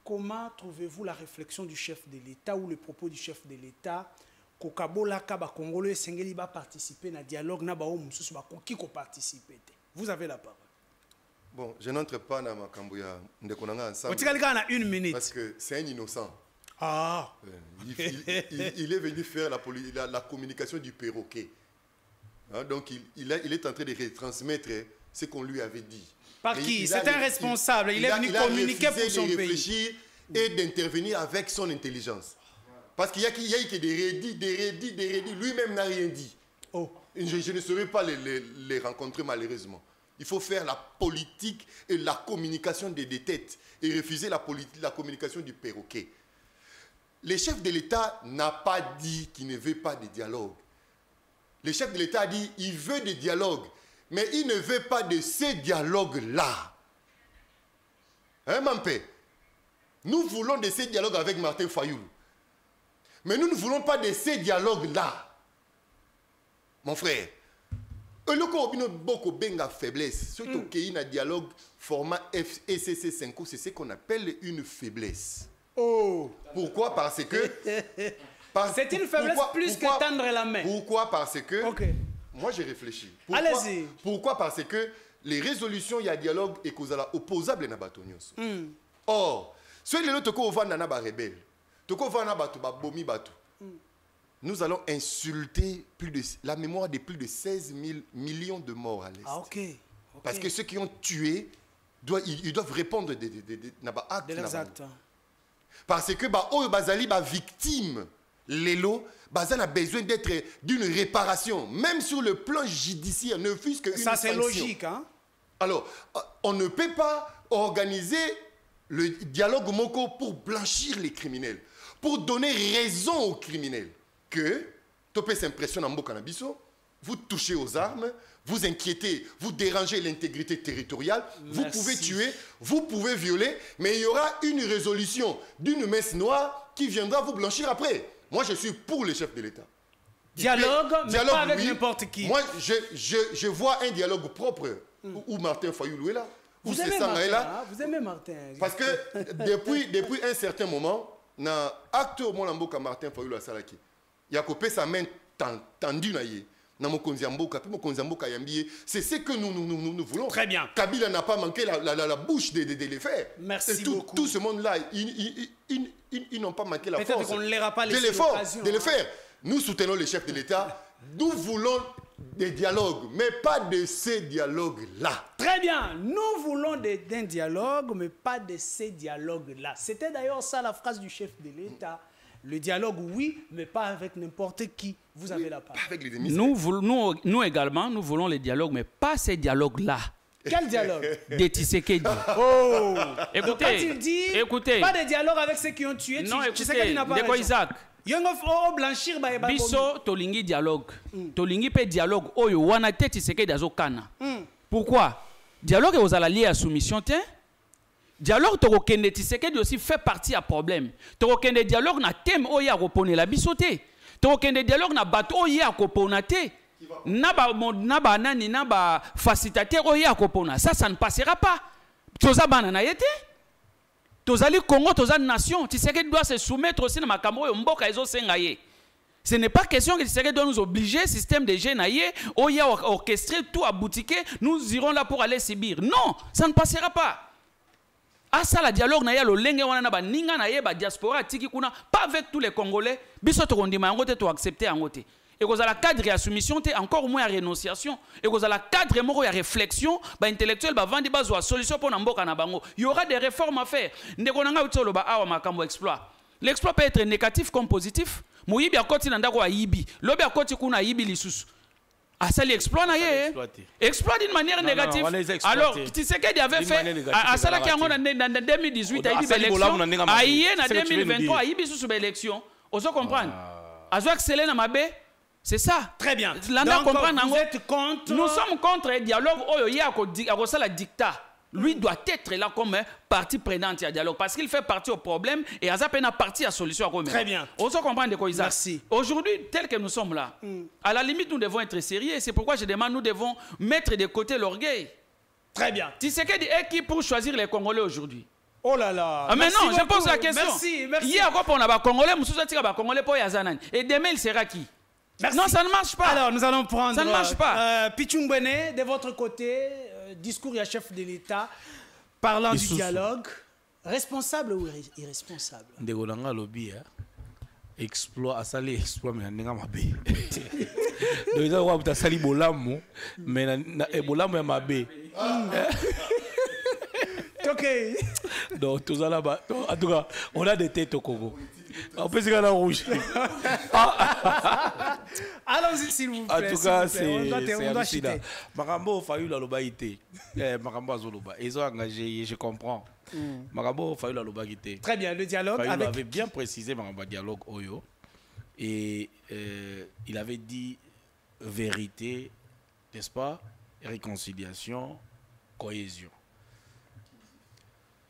Comment trouvez-vous la réflexion du chef de l'État ou le propos du chef de l'État kokabola ka ba Congolais sengeli ba participer na dialogue na ba o mususu ba koki ko participer. Vous avez la parole. Bon, je n'entre pas dans ma cambouya ndekonanga ensemble. Otikalika na 1 minute parce que c'est un innocent. Ah. Il est venu faire la communication du perroquet. Hein, donc il est en train de retransmettre ce qu'on lui avait dit. Par qui? C'est un responsable. Il est venu communiquer pour son pays. Il a réfléchir et d'intervenir avec son intelligence. Parce qu'il y a que des redits. Lui-même n'a rien dit. Oh. Je ne saurais pas les rencontrer malheureusement. Il faut faire la politique et la communication des têtes et refuser la communication du perroquet. Le chef de l'État n'a pas dit qu'il ne veut pas de dialogue. Le chef de l'État a dit qu'il veut des dialogues, mais il ne veut pas de ces dialogues-là. Hein, Mampé? Nous voulons de ces dialogues avec Martin Fayoulou. Mais nous ne voulons pas de ces dialogues-là. Mon frère, beaucoup benga faiblesse. Surtout qu'il y a un dialogue format FCC 5, c'est ce qu'on appelle une faiblesse. Oh. Pourquoi? Parce que... c'est une faiblesse plus que tendre la main. Pourquoi? Parce que... Okay. Moi, j'ai réfléchi. Allez-y. Pourquoi? Parce que les résolutions, il y a dialogue et cause opposable na batonyos. Or, ceux les autres qui ont na ba rebelle, to ko va na batu ba bomi batu. nous allons insulter la mémoire de plus de 16 000 millions de morts à l'Est. Ah, ok. Parce que ceux qui ont tué, ils doivent répondre de leurs actes. Parce que Bazali, victime, Lélo, Bazan a besoin d'une réparation, même sur le plan judiciaire, ne fût-ce qu'une sanction. Ça, c'est logique, hein? Alors, on ne peut pas organiser le dialogue Moko pour blanchir les criminels, pour donner raison aux criminels. Que, Topé s'impressionne en Bokanabiso, vous touchez aux armes, vous inquiétez, vous dérangez l'intégrité territoriale, vous pouvez tuer, vous pouvez violer, mais il y aura une résolution d'une messe noire qui viendra vous blanchir après. Moi, je suis pour le chef de l'État. Dialogue, mais pas avec n'importe qui. Moi, je vois un dialogue propre où Martin Fayoulou est là. Vous aimez Martin, là. Vous aimez Martin. Parce que depuis un certain moment, dans l'acte au Molamboka Martin Fayoulou à Salaki, il y a coupé sa main tendue. C'est ce que nous voulons. Très bien. Kabila n'a pas manqué la bouche de les faire. Merci beaucoup. Tout ce monde-là, ils n'ont pas manqué la force. Peut-être qu'on ne leur a pas laissé de le faire. Nous soutenons les chefs de l'État. Nous voulons des dialogues, mais pas de ces dialogues-là. Très bien. Nous voulons d'un dialogue, mais pas de ces dialogues-là. C'était d'ailleurs ça la phrase du chef de l'État. Le dialogue, oui, mais pas avec n'importe qui. Vous avez la parole. Avec les nous également, nous voulons les dialogues, mais pas ces dialogues-là. Quel dialogue? Des Tshisekedi. Oh. Écoutez, quand il dit pas de dialogue avec ceux qui ont tué, non, Tshisekedi n'a pas raison. Isaac. Blanchir biso tolingi dialogue. Tolingi pe dialogue oyo wana te Tshisekedi azokana. Pourquoi? Dialogue aux alliés à soumission te. Dialogue Torokende Tshisekedi aussi fait partie à problème. Torokende dialogue na thème oya repone la bisote. Torokende dialogue na bato oya kopona te. Naba nani naba facilitateur oya kopona. Ça ne passera pas. Toza banana yete. Tozali Congo, toza nation. Tshisekedi doit se soumettre aussi na makambo oyo mboka ezo sengaye. Ce n'est pas question que Tshisekedi doit nous obliger, système de génaïe, oya orchestré, tout aboutiqué, nous irons là pour aller subir. Non, ça ne passera pas. Ah ça la dialogue na ya lo lenge wana na ba ninga na ye ba diaspora tiki kuna pas avec tous les Congolais biso to kondima yango te to accepter yango te et cause la cadre ya soumission te encore moins ya rénonciation et cause la cadre moko ya réflexion ba intellectuel ba vandi ba zo solution pour na mboka na bango il y aura des réformes à faire ndeko nanga utolo ba awa makambo exploit l'exploit peut être négatif comme positif moyibi akoti na ndako ayibi lobi akoti kuna ayibi lisusu. Ah, ça l'exploit, exploit d'une manière négative. Alors, Tshisekedi avait fait, à ça qui en 2018, à l'élection, à hier, en 2023, à Ibi sous l'élection. On se comprend. À zo accéléré dans ma baie, c'est ça. Très bien. Donc, vous êtes contre. Nous sommes contre le dialogue. Oh, il y a ça la dictat. Lui doit être là comme partie prenante à dialogue parce qu'il fait partie au problème et à peine partie à solution. Très bien. On se comprend de quoi ils ont. Merci. Aujourd'hui, tel que nous sommes là, à la limite, nous devons être sérieux. C'est pourquoi je demande, nous devons mettre de côté l'orgueil. Très bien. Tshisekedi est qui pour choisir les Congolais aujourd'hui? Oh là là. Ah mais non, je pose la question. Merci. Hier, on a des Congolais, Congolais pour Yazanan. Et demain, il sera qui? Merci. Non, ça ne marche pas. Alors, nous allons prendre. Ça ne marche pas. Pichungbene, de votre côté, discours à chef de l'État, parlant du dialogue, responsable ou irresponsable? Ndegolanga lobby, exploit, à sali exploit, mais n'enga mabe. Donc ils ont dit sali bolamo, mais bolamo est mabe. Ok. Donc tout ça là-bas, en tout cas, on a des têtes au Congo. On peut se gagner en rouge. Allons-y s'il vous plaît. En tout cas, c'est hallucinant. Makambo Fayoulou Aloba ité. Makambo Azoloba. Ils ont engagé, je comprends. Makambo Fayoulou Aloba ité. Très bien, le dialogue. Fayoulou avait bien précisé Makambo dialogue Oyo. Et il avait dit vérité, n'est-ce pas? Réconciliation, cohésion.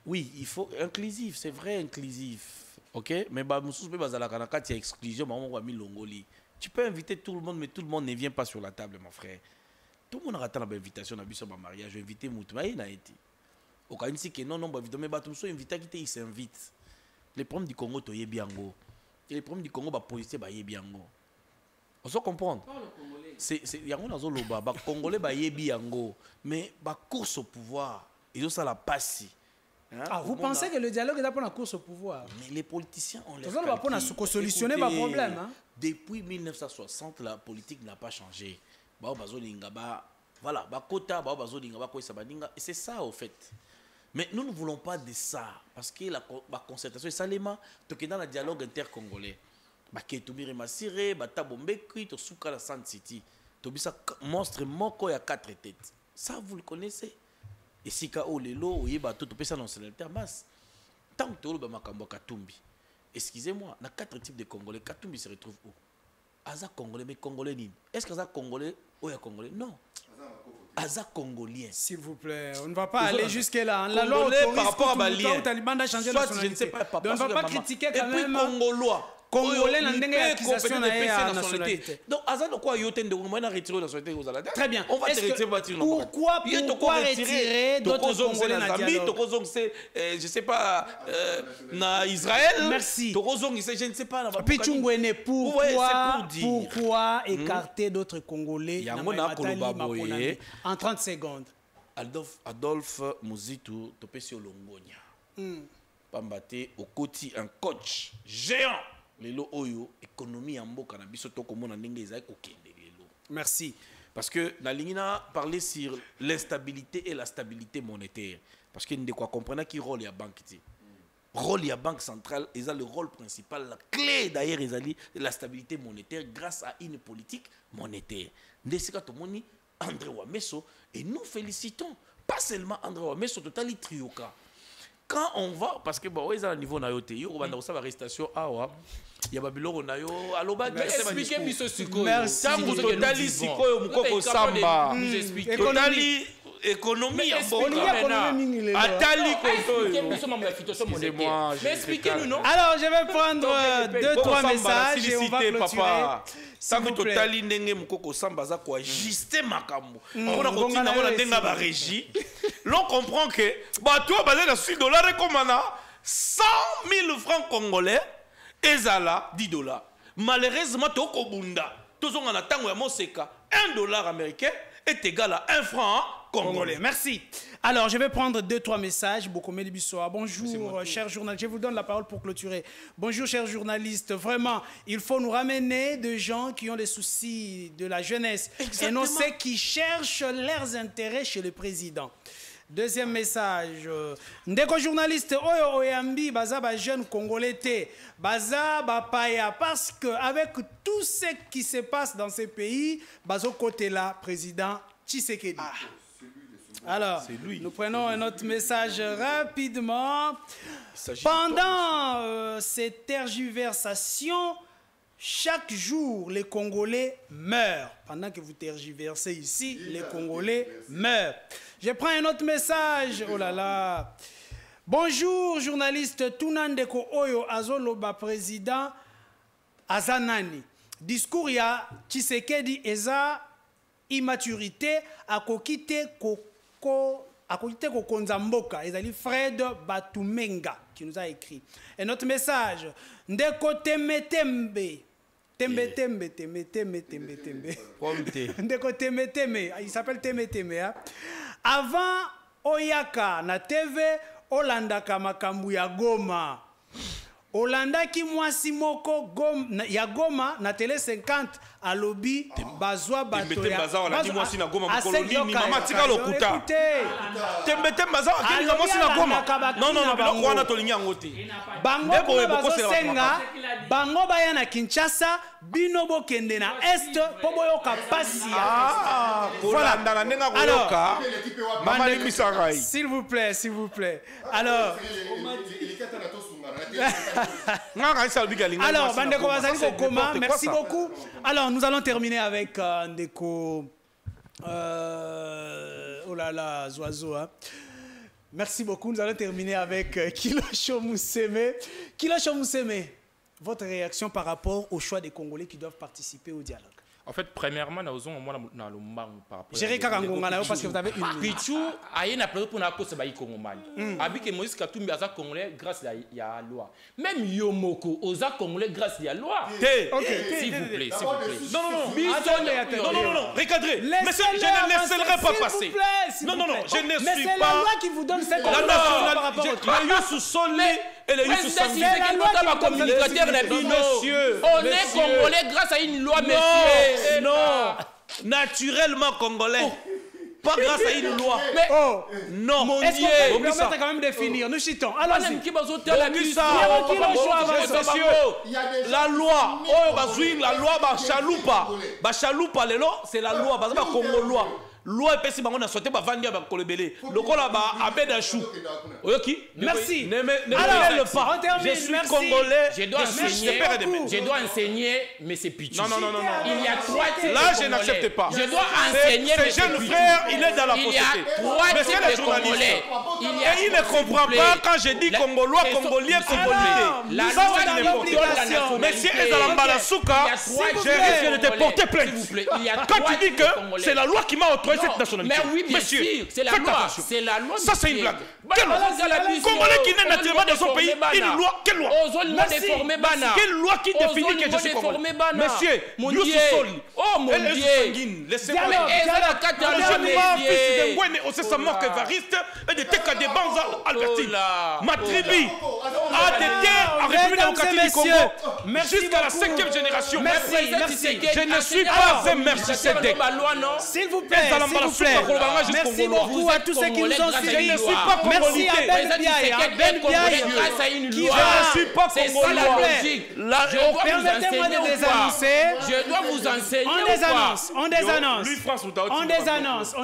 Oui, il faut inclusif, c'est vrai inclusif. Ok, mais exclusion, tu peux inviter tout le monde, mais tout le monde ne vient pas sur la table, mon frère. Tout le monde attend l'invitation à un mariage, invité Moutouma, il n'a été. Au cas où non, mais tous invité qui s'invite. Les problèmes du Congo, tu es bien go. Et les problèmes du Congo, policier, tu bien go. On se comprend. C'est yango zoloba, Congolais, bien go. Mais course au pouvoir, ils ont ça la passe. Hein? Ah, vous pensez que le dialogue est là pour la course au pouvoir? Mais les politiciens ont Tout ça, on va pas solutionner le problème. Hein? Depuis 1960, la politique n'a pas changé. Voilà, et c'est ça au fait. Mais nous ne voulons pas de ça. Parce que la concertation est salement, tu es dans le dialogue intercongolais. Baketumire Masire, Batabombekui, Tosuka la Sand City. Tobisa monstre moko ya 4 têtes. Ça, vous le connaissez. Et si ka olelo, oye bato, tu peux ça dans le masse. Tant que tu as le Katumbi. Excusez-moi, il y a 4 types de Congolais. Katumbi se retrouve où? Aza Congolais, mais Congolais ni. Est-ce que Aza Congolais ou ya Congolais? Non. Aza Congolien. S'il vous plaît, on ne va pas aller jusque-là. La loi autorise par rapport à Balien. Au Taliban a changé Soit, de nationalité. je ne sais pas, Donc, on ne va pas critiquer quand même. Et puis Congolois. Congolais n'a pas accusation de nationalité. Donc, Aza de quoi yoten de on a retiré la nationalité aux Alada. Très bien. On va te retirer. Pourquoi retirer d'autres Congolais dans le dialogue? Je ne sais pas, na Israël. Merci. Je ne sais pas. Pichungwene, pourquoi écarter d'autres Congolais en 30 secondes? Adolphe Muzitu, Topesi Olongonia. Pambate Okoti, un coach géant. Lelo oyo, économie en mboka na biso to komona ndenge ezali kokende lelo. Merci. Parce que la ligne a parlé sur l'instabilité et la stabilité monétaire. Parce que nous devons comprendre qui rôle la banque. Rôle la banque centrale, et le rôle principal, la clé d'ailleurs, est la stabilité monétaire grâce à une politique monétaire. Nous devons André Wameso et nous félicitons pas seulement André Wameso, total trioka. Quand on va, parce que bon, ils ont un niveau naïoté, ils ont une arrestation il y a Babylone naïo, allo bag. Expliquez Biso Sikoyo. Merci. Tango totali Sikoyo mukoko samba. Nous expliquez. Totali économie en bon. Atali koto. Mais expliquez-nous non. Alors je vais prendre 2-3 messages et on va clôturer. Tango totali ndenge mukoko samba za ko ajuster makambo. On a continué na ndenga ba régie. L'on comprend que bah toi basé dans $6 comme on a 100 000 francs congolais. Ezala $10. Malheureusement, toko bunda. Tozonga na tango ya moseka, $1 américain est égal à 1 franc congolais. Merci. Alors, je vais prendre 2-3 messages. Bokomeli Bissoa. Bonjour, chers journalistes. Je vous donne la parole pour clôturer. Bonjour, chers journalistes. Vraiment, il faut nous ramener des gens qui ont des soucis de la jeunesse. Exactement. Et non ceux qui cherchent leurs intérêts chez le président. Deuxième message. Ndeko journaliste oyo oyambi baza ba jeune congolais te baza ba paya parce que avec tout ce qui se passe dans ces pays bazo côté là président Tshisekedi. Alors, nous prenons un autre message rapidement. Pendant ces tergiversations, chaque jour, les Congolais meurent. Pendant que vous tergiversez ici, les Congolais meurent. Je prends un autre message. Oh là là. Bonjour, journaliste Tunandeko Oyo Azoloba, président Azanani. Discours ya Tshisekedi eza immaturité à kokite Kokonzamboka. Ezali Fred Batumenga qui nous a écrit. Un autre message. Ndeko Temetembe. Tembe. Ndeko Temeteme. Il s'appelle Temeteme. Hein? Avant Oyaka na TV, Olandaka makambu ya Goma. Olandaki mwasi moko ya Goma na télé 50 à lobby bazwa bato ya Olandaki mwasi na Goma mkoloni mama tika lokuta. Tembete baza akili na mwasi na Goma. Non, biloko wana tolingi yango te. Bango bazosenga bango baya na Kinshasa bino bokende na Est po boyoka pasi ya. Voilà. Alors, mama limisaka. S'il vous plaît. Alors, alors, Bandeko Bazali Kokoma, merci beaucoup. Alors, nous allons terminer avec Ndeko. Oh là là, Zoazo. Hein. Merci beaucoup. Nous allons terminer avec Kilosho Mousseme. Kilosho Mousseme, votre réaction par rapport au choix des Congolais qui doivent participer au dialogue? En fait, premièrement, nous avons dans le manque par rapport à Géré Kakangongana parce que vous avez une minute. Pichou a une appel pour la cause de Congomani. Avec que Moïse Katumbi a congolais grâce à la loi. Même Yomoko osa congolais grâce à la loi. S'il vous plaît, s'il vous plaît. Non, recadrez. Monsieur, je ne laisserai pas passer. Non, je ne suis pas. Mais c'est la loi qui vous donne cette la nationalité. Les Youssou Solé et les Youssou Sanguine. Monsieur, on est congolais grâce à une loi, monsieur. Non, naturellement congolais. Pas grâce à une loi. Mais non, mon est-ce Dieu. qu'on peut permettre quand même de finir? Nous chitons. Allons-y. La loi, la loi, Bachaloupa, c'est la loi, Congo-loi. Loi et si on a sauté ba vandia ba kolebele lokola ba abeda chou oyoki merci alors je suis congolais je dois enseigner mais c'est Pichou non il y a 3 types là je n'accepte pas je dois enseigner mais ce jeune frère il est dans la fausseté il y a 3 types de congolais il ne comprend pas quand je dis congolois congolais congolais ça c'est l'important monsieur Ezalamba Souka je risque de te porter plainte quand tu dis que c'est la loi qui m'a autorisé cette nationalité. Mais oui, bien sûr, c'est la loi. C'est la loi. Ça, c'est une blague. Quelle loi? Congolais qui naît naturellement dans son pays, une loi. Quelle loi? Quelle loi qui définit que je suis congolais? Monsieur, Youssou Soli. Oh mon Dieu. Laissez-moi. Fils de Ngwene, on sait sa mort qu'Evariste et de Teka de Banza, Albertine. Ma tribu a des terres en République démocratique du Congo jusqu'à la 5e génération. Je ne suis pas un merci Sédek. S'il vous plaît. Merci beaucoup à tous ceux qui nous ont suivis. Je ne suis pas merci à Ben Biaye. Je ne suis pas congolais. Permettez-moi de les annoncer. Je dois vous enseigner. On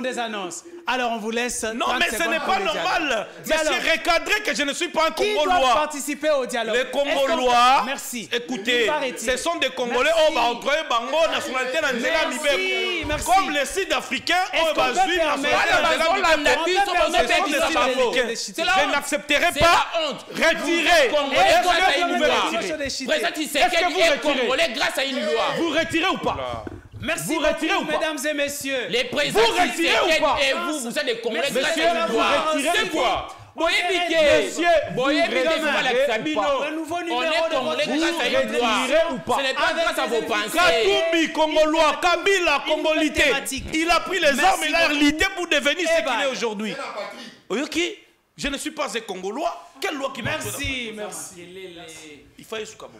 des annonce. Alors on vous laisse. Non, mais ce n'est pas normal. Monsieur, recadrez que je ne suis pas un Congolois. Qui doit participer au dialogue? Les Congolois. Merci. Écoutez, ce sont des Congolais. Oh, bah, entre eux, Bango, nationalité, comme les Sud-Africains, oh, bah, Juifs, je n'accepterai pas. Retirez. Est-ce que vous retirez grâce à une loi? Vous retirez ou pas? Merci vous retirez beaucoup, mesdames et messieurs. Les présidents vous retirez ou pas? Et vous êtes des Congolais grâce à une loi. Vous retirez ou pas? Monsieur, le nouveau numéro de Congolais grâce à une loi. Ce n'est pas grâce à vos pensées. Katumbi, Congolois, Kabila, Congolité. Il a pris les armes et l'a lité pour devenir ce qu'il est aujourd'hui. Ok? Je ne suis pas un Congolois. Quelle loi qui m'a Merci. Il fallait sous Kabongo.